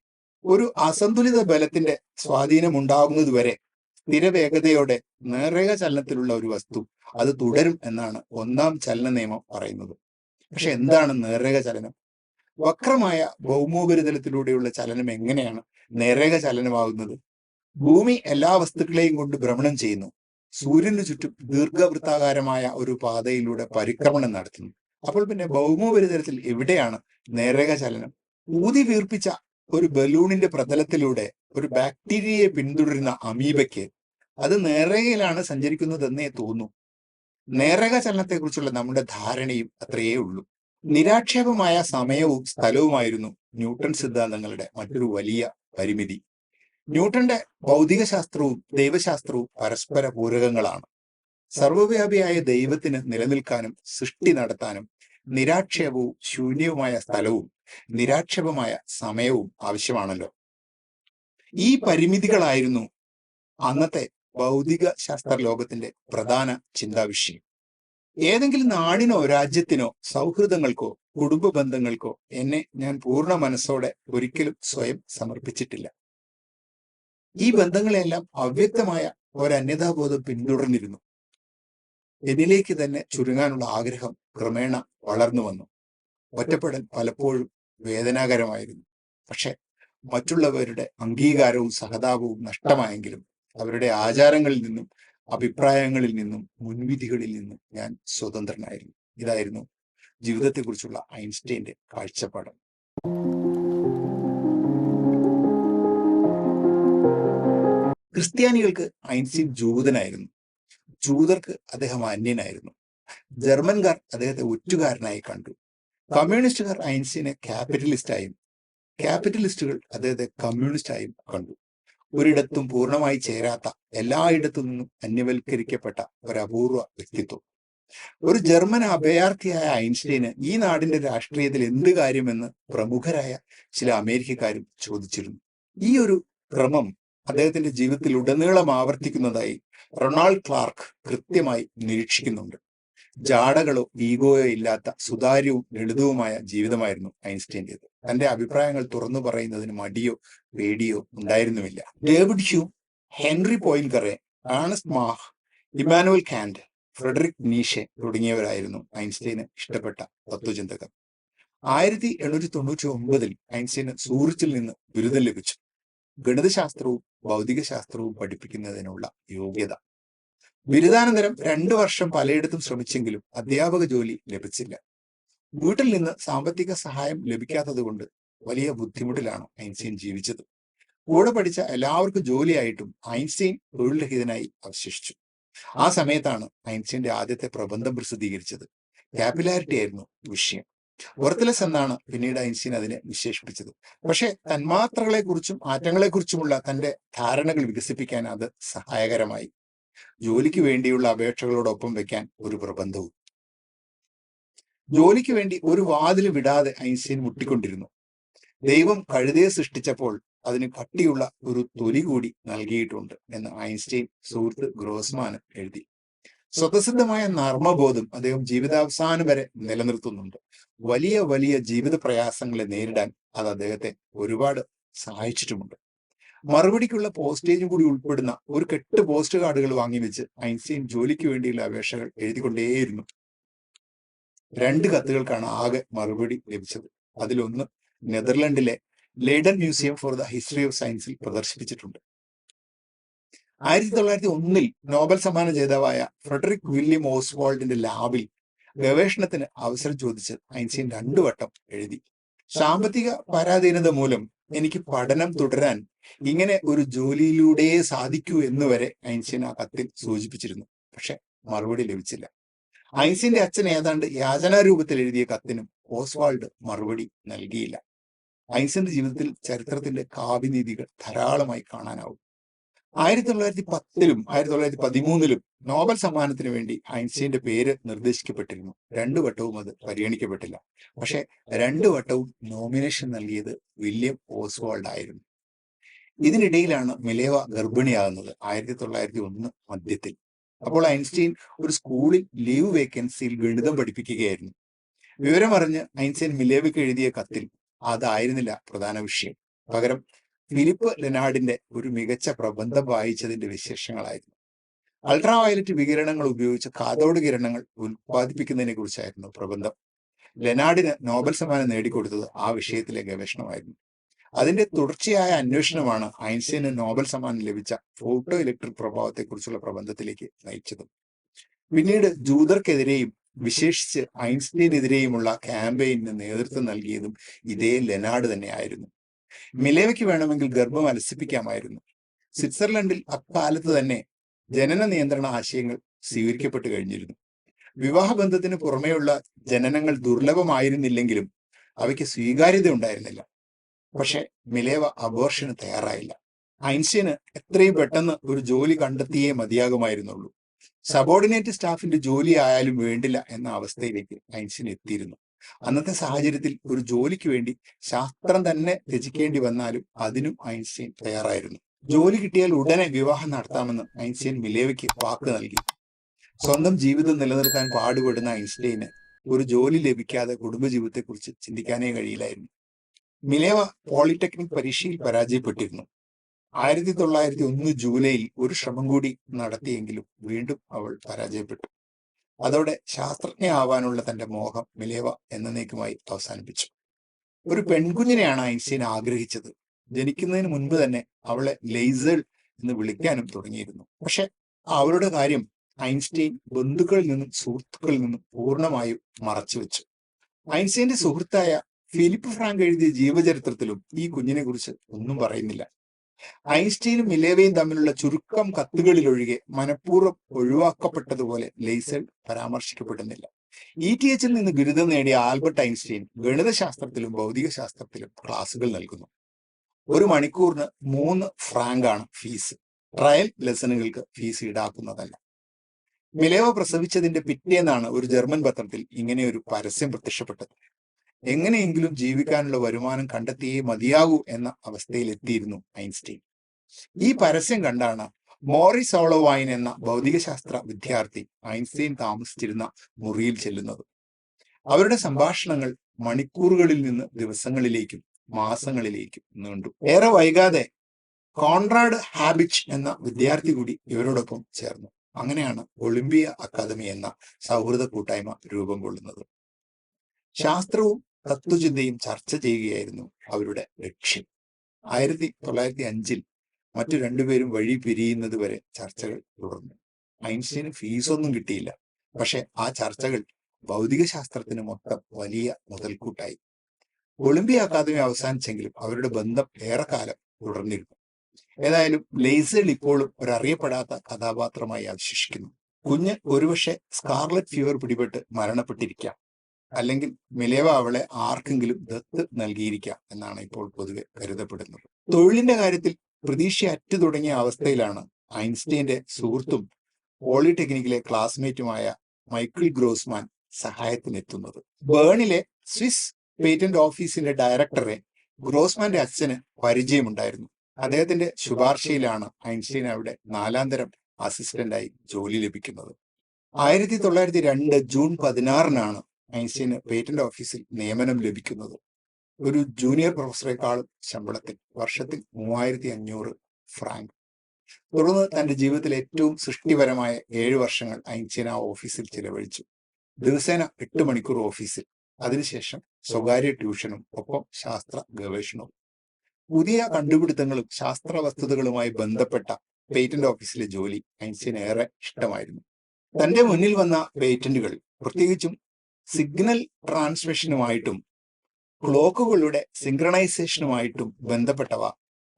ഒരു അസന്തുലിത ബലത്തിന്റെ സ്വാധീനം ഉണ്ടാകുന്നതുവരെ സ്ഥിരവേഗതയോടെ നേർരേഖ ചലനത്തിലുള്ള ഒരു വസ്തു അത് തുടരും എന്നാണ് 1ാം ചലന നിയമം പറയുന്നത്. പക്ഷെ എന്താണ് നേർരേഖ ചലനം? വക്രമായ ഭൗമോപരിതലത്തിലൂടെയുള്ള ചലനം എങ്ങനെയാണ് നേർരേഖ ചലനമാകുന്നത്? ഭൂമി എല്ലാ വസ്തുക്കളെയും കൊണ്ട് ഭ്രമണം ചെയ്യുന്നു. സൂര്യന് ചുറ്റും ദീർഘവൃത്താകാരമായ ഒരു പാതയിലൂടെ പരിക്രമണം നടത്തുന്നു. അപ്പോൾ പിന്നെ ഭൗമോപരിതലത്തിൽ എവിടെയാണ് നേർരേഖ ചലനം? ഊതി വീർപ്പിച്ച ഒരു ബലൂണിന്റെ പ്രതലത്തിലൂടെ ഒരു ബാക്ടീരിയയെ പിന്തുടരുന്ന അമീബയ്ക്ക് അത് നേർരേഖയിലാണ് സഞ്ചരിക്കുന്നതെന്നേ തോന്നൂ. നേർരേഖ ചലനത്തെക്കുറിച്ചുള്ള നമ്മുടെ ധാരണയും അത്രയേ ഉള്ളൂ. നിരാക്ഷേപമായ സമയവും സ്ഥലവുമായിരുന്നു ന്യൂട്ടൺ സിദ്ധാന്തങ്ങളുടെ മറ്റൊരു വലിയ പരിമിതി. ന്യൂട്ടന്റെ ഭൗതികശാസ്ത്രവും ദൈവശാസ്ത്രവും പരസ്പര പൂരകങ്ങളാണ്. സർവവ്യാപിയായ ദൈവത്തിന് നിലനിൽക്കാനും സൃഷ്ടി നടത്താനും നിരാക്ഷേപവും ശൂന്യവുമായ സ്ഥലവും നിരാക്ഷേപമായ സമയവും ആവശ്യമാണല്ലോ. ഈ പരിമിതികളായിരുന്നു അന്നത്തെ ഭൗതിക ശാസ്ത്ര ലോകത്തിന്റെ പ്രധാന ചിന്താവിഷയം. ഏതെങ്കിലും നാടിനോ രാജ്യത്തിനോ സൗഹൃദങ്ങൾക്കോ കുടുംബ ബന്ധങ്ങൾക്കോ എന്നെ ഞാൻ പൂർണ്ണ മനസ്സോടെ ഒരിക്കലും സ്വയം സമർപ്പിച്ചിട്ടില്ല. ഈ ബന്ധങ്ങളെല്ലാം അവ്യക്തമായ ഒരന്യതാബോധം പിന്തുടർന്നിരുന്നു. എന്നിലേക്ക് തന്നെ ചുരുങ്ങാനുള്ള ആഗ്രഹം ക്രമേണ വളർന്നു വന്നു. ഒറ്റപ്പെടൽ പലപ്പോഴും വേദനാകരമായിരുന്നു. പക്ഷെ മറ്റുള്ളവരുടെ അംഗീകാരവും സഹതാപവും നഷ്ടമായെങ്കിലും അവരുടെ ആചാരങ്ങളിൽ നിന്നും അഭിപ്രായങ്ങളിൽ നിന്നും മുൻവിധികളിൽ നിന്നും ഞാൻ സ്വതന്ത്രനായിരുന്നു. ഇതായിരുന്നു ജീവിതത്തെക്കുറിച്ചുള്ള ഐൻസ്റ്റീന്റെ കാഴ്ചപ്പാട്. ക്രിസ്ത്യാനികൾക്ക് ഐൻസ്റ്റീൻ ജൂതനായിരുന്നു. ജൂതർക്ക് അദ്ദേഹം അന്യനായിരുന്നു. ജർമ്മൻകാർ അദ്ദേഹത്തെ ഒറ്റുകാരനായി കണ്ടു. കമ്മ്യൂണിസ്റ്റുകാർ ഐൻസ്റ്റീനെ ക്യാപിറ്റലിസ്റ്റായും ക്യാപിറ്റലിസ്റ്റുകൾ അദ്ദേഹത്തെ കമ്മ്യൂണിസ്റ്റായും കണ്ടു. ഒരിടത്തും പൂർണ്ണമായി ചേരാത്ത, എല്ലായിടത്തു നിന്നും അന്യവൽക്കരിക്കപ്പെട്ട ഒരു അപൂർവ വ്യക്തിത്വം. ഒരു ജർമ്മൻ അഭയാർത്ഥിയായ ഐൻസ്റ്റീന് ഈ നാടിന്റെ രാഷ്ട്രീയത്തിൽ എന്ത് കാര്യമെന്ന് പ്രമുഖരായ ചില അമേരിക്കക്കാരും ചോദിച്ചിരുന്നു. ഈ ഒരു ക്രമം അദ്ദേഹത്തിന്റെ ജീവിതത്തിൽ ഉടനീളം ആവർത്തിക്കുന്നതായി റൊണാൾഡ് ക്ലാർക്ക് കൃത്യമായി നിരീക്ഷിക്കുന്നുണ്ട്. ജാടകളോ ഈഗോയോ ഇല്ലാത്ത സുതാര്യവും ലളിതവുമായ ജീവിതമായിരുന്നു ഐൻസ്റ്റീൻ്റെത്. തന്റെ അഭിപ്രായങ്ങൾ തുറന്നു പറയുന്നതിന് മടിയോ പേടിയോ ഉണ്ടായിരുന്നുമില്ല. David Hume, Henri Poincare, Ernest Mach, Immanuel Kant, Friedrich Nietzsche തുടങ്ങിയവരായിരുന്നു ഐൻസ്റ്റീന് ഇഷ്ടപ്പെട്ട തത്വചിന്തകർ. 1899 ഐൻസ്റ്റീന് സൂറിച്ചിൽ നിന്ന് ബിരുദം ലഭിച്ചു. ഗണിതശാസ്ത്രവും ഭൗതികശാസ്ത്രവും പഠിപ്പിക്കുന്നതിനുള്ള യോഗ്യത. ബിരുദാനന്തരം 2 വർഷം പലയിടത്തും ശ്രമിച്ചെങ്കിലും അധ്യാപക ജോലി ലഭിച്ചില്ല. വീട്ടിൽ നിന്ന് സാമ്പത്തിക സഹായം ലഭിക്കാത്തത് കൊണ്ട് വലിയ ബുദ്ധിമുട്ടിലാണ് ഐൻസ്റ്റീൻ ജീവിച്ചത്. കൂടെ പഠിച്ച എല്ലാവർക്കും ജോലിയായിട്ടും ഐൻസ്റ്റീൻ തൊഴിൽരഹിതനായി അവശേഷിച്ചു. ആ സമയത്താണ് ഐൻസ്റ്റീന്റെ ആദ്യത്തെ പ്രബന്ധം പ്രസിദ്ധീകരിച്ചത്. ക്യാപിലാരിറ്റി ആയിരുന്നു വിഷയം. വർത്ത്ലെസ് എന്നാണ് പിന്നീട് ഐൻസ്റ്റീൻ അതിനെ വിശേഷിപ്പിച്ചത്. പക്ഷെ തന്മാത്രകളെക്കുറിച്ചും ആറ്റങ്ങളെക്കുറിച്ചുമുള്ള തന്റെ ധാരണകൾ വികസിപ്പിക്കാൻ അത് സഹായകരമായി. ജോലിക്ക് വേണ്ടിയുള്ള അപേക്ഷകളോടൊപ്പം വെക്കാൻ ഒരു പ്രബന്ധവും. ജോലിക്ക് വേണ്ടി ഒരു വാതിൽ വിടാതെ ഐൻസ്റ്റീൻ മുട്ടിക്കൊണ്ടിരുന്നു. ദൈവം കഴുതയെ സൃഷ്ടിച്ചപ്പോൾ അതിന് കട്ടിയുള്ള ഒരു തൊലി കൂടി നൽകിയിട്ടുണ്ട് എന്ന് ഐൻസ്റ്റീൻ സുഹൃത്ത് ഗ്രോസ്മാന് എഴുതി. സ്വതസിദ്ധമായ നർമ്മബോധം അദ്ദേഹം ജീവിതാവസാനം വരെ നിലനിർത്തുന്നുണ്ട്. വലിയ വലിയ ജീവിത പ്രയാസങ്ങളെ നേരിടാൻ അത് അദ്ദേഹത്തെ ഒരുപാട് സഹായിച്ചിട്ടുമുണ്ട്. മറുപടിക്കുള്ള പോസ്റ്റേജും കൂടി ഉൾപ്പെടുന്ന ഒരു കെട്ട് പോസ്റ്റ് കാർഡുകൾ വാങ്ങിവെച്ച് ഐൻസ്റ്റീൻ ജോലിക്ക് വേണ്ടിയുള്ള അപേക്ഷകൾ എഴുതിക്കൊണ്ടേയിരുന്നു. 2 കത്തുകൾക്കാണ് ആകെ മറുപടി ലഭിച്ചത്. അതിലൊന്ന് നെതർലൻഡിലെ Leiden museum for the history of സയൻസിൽ പ്രദർശിപ്പിച്ചിട്ടുണ്ട്. 1901 നോബൽ സമ്മാന ജേതാവായ ഫ്രെഡറിക് വില്യം ഓസ്വാൾഡിന്റെ ലാബിൽ ഗവേഷണത്തിന് അവസരം ചോദിച്ച് ഐൻസ്റ്റീൻ 2 വട്ടം എഴുതി. സാമ്പത്തിക പരാധീനത മൂലം എനിക്ക് പഠനം തുടരാൻ ഇങ്ങനെ ഒരു ജോലിയിലൂടെ സാധിക്കൂ എന്ന് വരെ ഐൻസ്റ്റീൻ ആ കത്തിൽ സൂചിപ്പിച്ചിരുന്നു. പക്ഷെ മറുപടി ലഭിച്ചില്ല. ഐൻസ്റ്റീന്റെ അച്ഛൻ ഏതാണ്ട് യാചനാരൂപത്തിൽ എഴുതിയ കത്തിനും ഓസ്വാൾഡ് മറുപടി നൽകിയില്ല. ഐൻസ്റ്റീന്റെ ജീവിതത്തിൽ ചരിത്രത്തിന്റെ കാവ്യനീതികൾ ധാരാളമായി കാണാനാവും. 1910-ലും 1913-ലും നോബൽ സമ്മാനത്തിന് വേണ്ടി ഐൻസ്റ്റീന്റെ പേര് നിർദ്ദേശിക്കപ്പെട്ടിരുന്നു. 2 വട്ടവും അത് പരിഗണിക്കപ്പെട്ടില്ല. പക്ഷെ 2 വട്ടവും നോമിനേഷൻ നൽകിയത് വില്യം ഓസ്വാൾഡ് ആയിരുന്നു. ഇതിനിടയിലാണ് മിലേവ ഗർഭിണിയാകുന്നത് 1901 മധ്യത്തിൽ. അപ്പോൾ ഐൻസ്റ്റീൻ ഒരു സ്കൂളിൽ ലീവ് വേക്കൻസിയിൽ ഗണിതം പഠിപ്പിക്കുകയായിരുന്നു. വിവരമറിഞ്ഞ് ഐൻസ്റ്റീൻ മിലേവയ്ക്ക് എഴുതിയ കത്തിൽ അതായിരുന്നില്ല പ്രധാന വിഷയം. പകരം ഫിലിപ്പ് ലെനാർഡിന്റെ ഒരു മികച്ച പ്രബന്ധം വായിച്ചതിന്റെ വിശേഷങ്ങളായിരുന്നു. അൾട്രാവയലറ്റ് വികിരണങ്ങൾ ഉപയോഗിച്ച് കാഥോഡ് കിരണങ്ങൾ ഉൽപ്പാദിപ്പിക്കുന്നതിനെ കുറിച്ചായിരുന്നു പ്രബന്ധം. ലെനാർഡിന് നോബൽ സമ്മാനം നേടിക്കൊടുത്തത് ആ വിഷയത്തിലെ ഗവേഷണമായിരുന്നു. അതിന്റെ തുടർച്ചയായ അന്വേഷണമാണ് ഐൻസ്റ്റീന് നോബൽ സമ്മാനം ലഭിച്ച ഫോട്ടോ ഇലക്ട്രിക് പ്രഭാവത്തെക്കുറിച്ചുള്ള പ്രബന്ധത്തിലേക്ക് നയിച്ചത്. പിന്നീട് ജൂതർക്കെതിരെയും വിശേഷിച്ച് ഐൻസ്റ്റീനെതിരെയുമുള്ള ക്യാമ്പയിന് നേതൃത്വം നൽകിയതും ഇതേ ലെനാർഡ് തന്നെയായിരുന്നു. മിലേവയ്ക്ക് വേണമെങ്കിൽ ഗർഭം അലസിപ്പിക്കാമായിരുന്നു. സ്വിറ്റ്സർലൻഡിൽ അക്കാലത്ത് തന്നെ ജനന നിയന്ത്രണ ആശയങ്ങൾ സ്വീകരിക്കപ്പെട്ടു കഴിഞ്ഞിരുന്നു. വിവാഹബന്ധത്തിന് പുറമെയുള്ള ജനനങ്ങൾ ദുർലഭമായിരുന്നില്ലെങ്കിലും അവയ്ക്ക് സ്വീകാര്യത ഉണ്ടായിരുന്നില്ല. പക്ഷെ മിലേവ അബോർഷന് തയ്യാറായില്ല. ഐൻസ്റ്റീന് എത്രയും പെട്ടെന്ന് ഒരു ജോലി കണ്ടെത്തിയേ മതിയാകുമായിരുന്നുള്ളൂ. സബോർഡിനേറ്റ് സ്റ്റാഫിന്റെ ജോലി ആയാലും വേണ്ടില്ല എന്ന അവസ്ഥയിലേക്ക് ഐൻസ്റ്റീൻ എത്തിയിരുന്നു. അന്നത്തെ സാഹചര്യത്തിൽ ഒരു ജോലിക്ക് വേണ്ടി ശാസ്ത്രം തന്നെ ത്യജിക്കേണ്ടി വന്നാലും അതിനും ഐൻസ്റ്റീൻ തയ്യാറായിരുന്നു. ജോലി കിട്ടിയാൽ ഉടനെ വിവാഹം നടത്താമെന്ന് ഐൻസ്റ്റീൻ മിലേവയ്ക്ക് വാക്ക് നൽകി. സ്വന്തം ജീവിതം നിലനിർത്താൻ പാടുപെടുന്ന ഐൻസ്റ്റീന് ഒരു ജോലി ലഭിക്കാതെ കുടുംബജീവിതത്തെക്കുറിച്ച് ചിന്തിക്കാനേ കഴിയില്ലായിരുന്നു. മിലേവ പോളിടെക്നിക് പരീക്ഷയിൽ പരാജയപ്പെട്ടിരുന്നു. 1901 ജൂലൈയിൽ ഒരു ശ്രമം കൂടി നടത്തിയെങ്കിലും വീണ്ടും അവൾ പരാജയപ്പെട്ടു. അതോടെ ശാസ്ത്രജ്ഞയാവാനുള്ള തന്റെ മോഹം മിലേവ എന്നേക്കുമായി അവസാനിപ്പിച്ചു. ഒരു പെൺകുഞ്ഞിനെയാണ് ഐൻസ്റ്റീൻ ആഗ്രഹിച്ചത്. ജനിക്കുന്നതിന് മുൻപ് തന്നെ അവളെ ലെയ്സൽ എന്ന് വിളിക്കാനും തുടങ്ങിയിരുന്നു. പക്ഷെ അവളുടെ കാര്യം ഐൻസ്റ്റീൻ ബന്ധുക്കളിൽ നിന്നും സുഹൃത്തുക്കളിൽ നിന്നും പൂർണ്ണമായും മറച്ചുവെച്ചു. ഐൻസ്റ്റീന്റെ സുഹൃത്തായ ഫിലിപ്പ് ഫ്രാങ്ക് എഴുതിയ ജീവചരിത്രത്തിലും ഈ കുഞ്ഞിനെ കുറിച്ച് ഒന്നും പറയുന്നില്ല. ഐൻസ്റ്റീനും മിലേവയും തമ്മിലുള്ള ചുരുക്കം കത്തുകളിലൊഴികെ മനഃപൂർവ്വം ഒഴിവാക്കപ്പെട്ടതുപോലെ ലെയ്സൽ പരാമർശിക്കപ്പെടുന്നില്ല. ETHൽ നിന്ന് ബിരുദം നേടിയ ആൽബർട്ട് ഐൻസ്റ്റീൻ ഗണിതശാസ്ത്രത്തിലും ഭൗതിക ശാസ്ത്രത്തിലും ക്ലാസുകൾ നൽകുന്നു. 1 മണിക്കൂറിന് 3 ഫ്രാങ്കാണ് ഫീസ്. ട്രയൽ ലെസണുകൾക്ക് ഫീസ് ഈടാക്കുന്നതല്ല. മിലേവ പ്രസവിച്ചതിന്റെ പിറ്റേന്നാണ് ഒരു ജർമ്മൻ പത്രത്തിൽ ഇങ്ങനെ ഒരു പരസ്യം പ്രത്യക്ഷപ്പെട്ടത്. എങ്ങനെയെങ്കിലും ജീവിക്കാനുള്ള വരുമാനം കണ്ടെത്തിയേ മതിയാകൂ എന്ന അവസ്ഥയിലെത്തിയിരുന്നു ഐൻസ്റ്റീൻ. ഈ പരസ്യം കണ്ടാണ് മോറിസ് ഓളോവൈൻ എന്ന ഭൗതികശാസ്ത്ര വിദ്യാർത്ഥി ഐൻസ്റ്റീൻ താമസിച്ചിരുന്ന മുറിയിൽ ചെല്ലുന്നത്. അവരുടെ സംഭാഷണങ്ങൾ മണിക്കൂറുകളിൽ നിന്ന് ദിവസങ്ങളിലേക്കും മാസങ്ങളിലേക്കും നീണ്ടു. ഏറെ വൈകാതെ കോൺറാഡ് ഹാബിച്ച് എന്ന വിദ്യാർത്ഥി കൂടി ഇവരോടൊപ്പം ചേർന്നു. അങ്ങനെയാണ് ഒളിമ്പിയ അക്കാദമി എന്ന സൗഹൃദ കൂട്ടായ്മ രൂപം കൊള്ളുന്നത്. ശാസ്ത്രവും തത്വചിന്തയും ചർച്ച ചെയ്യുകയായിരുന്നു അവരുടെ ലക്ഷ്യം. 1905 മറ്റു 2 പേരും വഴി പിരിയുന്നത് വരെ ചർച്ചകൾ തുടർന്നു. ഐൻസ്റ്റീന് ഫീസൊന്നും കിട്ടിയില്ല. പക്ഷെ ആ ചർച്ചകൾ ഭൗതികശാസ്ത്രത്തിന് മൊത്തം വലിയ മുതൽക്കൂട്ടായി. ഒളിമ്പിയ അക്കാദമി അവസാനിച്ചെങ്കിലും അവരുടെ ബന്ധം ഏറെക്കാലം തുടർന്നിരുന്നു. ഏതായാലും ലെയ്സൽ ഇപ്പോഴും ഒരറിയപ്പെടാത്ത കഥാപാത്രമായി അവശേഷിക്കുന്നു. കുഞ്ഞ് ഒരുപക്ഷെ സ്കാർലറ്റ് ഫീവർ പിടിപെട്ട് മരണപ്പെട്ടിരിക്കാം. അല്ലെങ്കിൽ മിലേവ അവളെ ആർക്കെങ്കിലും ദത്ത് നൽകിയിരിക്കാം എന്നാണ് ഇപ്പോൾ പൊതുവെ കരുതപ്പെടുന്നത്. തൊഴിലിന്റെ കാര്യത്തിൽ പ്രതീക്ഷ അറ്റു തുടങ്ങിയ അവസ്ഥയിലാണ് ഐൻസ്റ്റീന്റെ സുഹൃത്തും പോളിടെക്നിക്കിലെ ക്ലാസ്മേറ്റുമായ മൈക്കിൾ ഗ്രോസ്മാൻ സഹായത്തിനെത്തുന്നത്. ബേണിലെ സ്വിസ് പേറ്റന്റ് ഓഫീസിന്റെ ഡയറക്ടറെ ഗ്രോസ്മാന്റെ അച്ഛന് പരിചയമുണ്ടായിരുന്നു. അദ്ദേഹത്തിന്റെ ശുപാർശയിലാണ് ഐൻസ്റ്റീൻ അവിടെ 4-ാം തരം അസിസ്റ്റന്റായി ജോലി ലഭിക്കുന്നത്. 1902 ജൂൺ 16-നാണ് ഐൻസ്റ്റീന് പേറ്റന്റ് ഓഫീസിൽ നിയമനം ലഭിക്കുന്നത്. ഒരു ജൂനിയർ പ്രൊഫസറെക്കാളും ശമ്പളത്തിൽ, വർഷത്തിൽ 3500 ഫ്രാങ്ക്. തുടർന്ന് തന്റെ ജീവിതത്തിൽ ഏറ്റവും സൃഷ്ടിപരമായ 7 വർഷങ്ങൾ ഐൻസ്റ്റീൻ ആ ഓഫീസിൽ ചിലവഴിച്ചു. ദിവസേന 8 മണിക്കൂർ ഓഫീസിൽ, അതിനുശേഷം സ്വകാര്യ ട്യൂഷനും ഒപ്പം ശാസ്ത്ര ഗവേഷണവും. പുതിയ കണ്ടുപിടുത്തങ്ങളും ശാസ്ത്ര വസ്തുതകളുമായി ബന്ധപ്പെട്ട പേറ്റന്റ് ഓഫീസിലെ ജോലി ഐൻസ്റ്റീൻ ഏറെ ഇഷ്ടമായിരുന്നു. തന്റെ മുന്നിൽ വന്ന പേറ്റന്റുകൾ, പ്രത്യേകിച്ചും സിഗ്നൽ ട്രാൻസ്മിഷനുമായിട്ടും ക്ലോക്കുകളുടെ സിങ്ക്രണൈസേഷനുമായിട്ടും ബന്ധപ്പെട്ടവ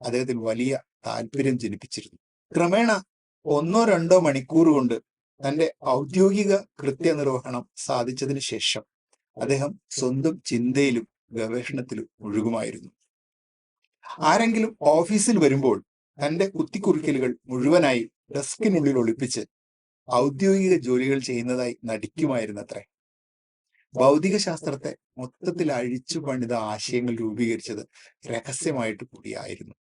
അദ്ദേഹത്തിന് വലിയ താല്പര്യം ജനിപ്പിച്ചിരുന്നു. ക്രമേണ 1-2 മണിക്കൂർ കൊണ്ട് തന്റെ ഔദ്യോഗിക കൃത്യനിർവഹണം സാധിച്ചതിന് ശേഷം അദ്ദേഹം സ്വന്തം ചിന്തയിലും ഗവേഷണത്തിലും മുഴുകുമായിരുന്നു. ആരെങ്കിലും ഓഫീസിൽ വരുമ്പോൾ തന്റെ കുത്തിക്കുറിക്കലുകൾ മുഴുവനായി ഡെസ്കിനുള്ളിൽ ഒളിപ്പിച്ച് ഔദ്യോഗിക ജോലികൾ ചെയ്യുന്നതായി നടിക്കുമായിരുന്നത്രേ. ഭൗതിക ശാസ്ത്രത്തെ മൊത്തത്തിൽ അഴിച്ചു പണിത ആശയങ്ങൾ രൂപീകരിച്ചത് രഹസ്യമായിട്ട് കൂടിയായിരുന്നു.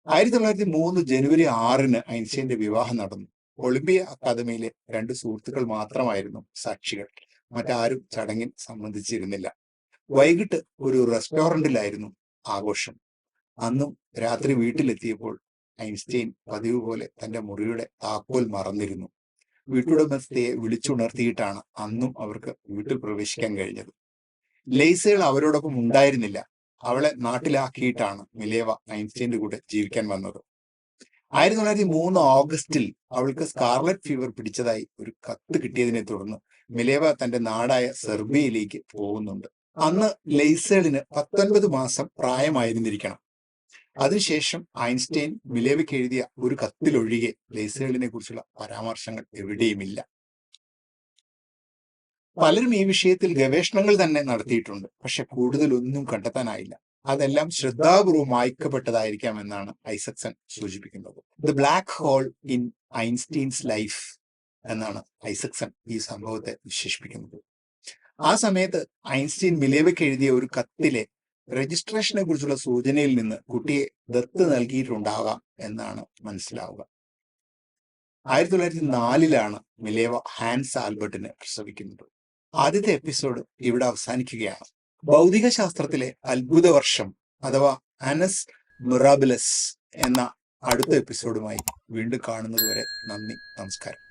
1903 ജനുവരി 6-ന് ഐൻസ്റ്റീന്റെ വിവാഹം നടന്നു. ഒളിമ്പിയ അക്കാദമിയിലെ 2 സുഹൃത്തുക്കൾ മാത്രമായിരുന്നു സാക്ഷികൾ. മറ്റാരും ചടങ്ങിൽ സംബന്ധിച്ചിരുന്നില്ല. വൈകിട്ട് ഒരു റെസ്റ്റോറന്റിലായിരുന്നു ആഘോഷം. അന്നും രാത്രി വീട്ടിലെത്തിയപ്പോൾ ഐൻസ്റ്റീൻ പതിവ് പോലെ തന്റെ മുറിയുടെ താക്കോൽ മറന്നിരുന്നു. വീട്ടുടമസ്ഥയെ വിളിച്ചുണർത്തിയിട്ടാണ് അന്നും അവർക്ക് വീട്ടിൽ പ്രവേശിക്കാൻ കഴിഞ്ഞത്. ലെയ്സേൾ അവരോടൊപ്പം ഉണ്ടായിരുന്നില്ല. അവളെ നാട്ടിലാക്കിയിട്ടാണ് മിലേവ ഐൻസ്റ്റീന്റെ കൂടെ ജീവിക്കാൻ വന്നത്. 1903 ഓഗസ്റ്റിൽ അവൾക്ക് സ്കാർലറ്റ് ഫീവർ പിടിച്ചതായി ഒരു കത്ത് കിട്ടിയതിനെ തുടർന്ന് മിലേവ തന്റെ നാടായ സെർബിയയിലേക്ക് പോകുന്നുണ്ട്. അന്ന് ലെയ്സേളിന് 19 മാസം പ്രായമായിരുന്നിരിക്കണം. അതിനുശേഷം ഐൻസ്റ്റൈൻ മിലേവയ്ക്ക് എഴുതിയ ഒരു കത്തിലൊഴികെ ലെയ്സേളിനെ കുറിച്ചുള്ള പരാമർശങ്ങൾ എവിടെയുമില്ല. പലരും ഈ വിഷയത്തിൽ ഗവേഷണങ്ങൾ തന്നെ നടത്തിയിട്ടുണ്ട്, പക്ഷെ കൂടുതലൊന്നും കണ്ടെത്താനായില്ല. അതെല്ലാം ശ്രദ്ധാപൂർവം വായിക്കപ്പെട്ടതായിരിക്കാം എന്നാണ് ഐസക്സൺ സൂചിപ്പിക്കുന്നത്. The black hole in Einstein's life എന്നാണ് ഐസക്സൺ ഈ സംഭവത്തെ വിശേഷിപ്പിക്കുന്നത്. ആ സമയത്ത് ഐൻസ്റ്റീൻ മിലേവയ്ക്ക് എഴുതിയ ഒരു കത്തിലെ രജിസ്ട്രേഷനെ കുറിച്ചുള്ള സൂചനയിൽ നിന്ന് കുട്ടിയെ ദത്ത് നൽകിയിട്ടുണ്ടാകാം എന്നാണ് മനസ്സിലാവുക. 1904-ലാണ് മിലേവ ഹാൻസ് ആൽബർട്ടിനെ പ്രസവിക്കുന്നത്. ആദ്യത്തെ എപ്പിസോഡ് ഇവിടെ അവസാനിക്കുകയാണ്. ഭൗതിക ശാസ്ത്രത്തിലെ അത്ഭുത വർഷം അഥവാ അനസ് മിറാബിലസ് എന്ന അടുത്ത എപ്പിസോഡുമായി വീണ്ടും കാണുന്നതുവരെ നന്ദി, നമസ്കാരം.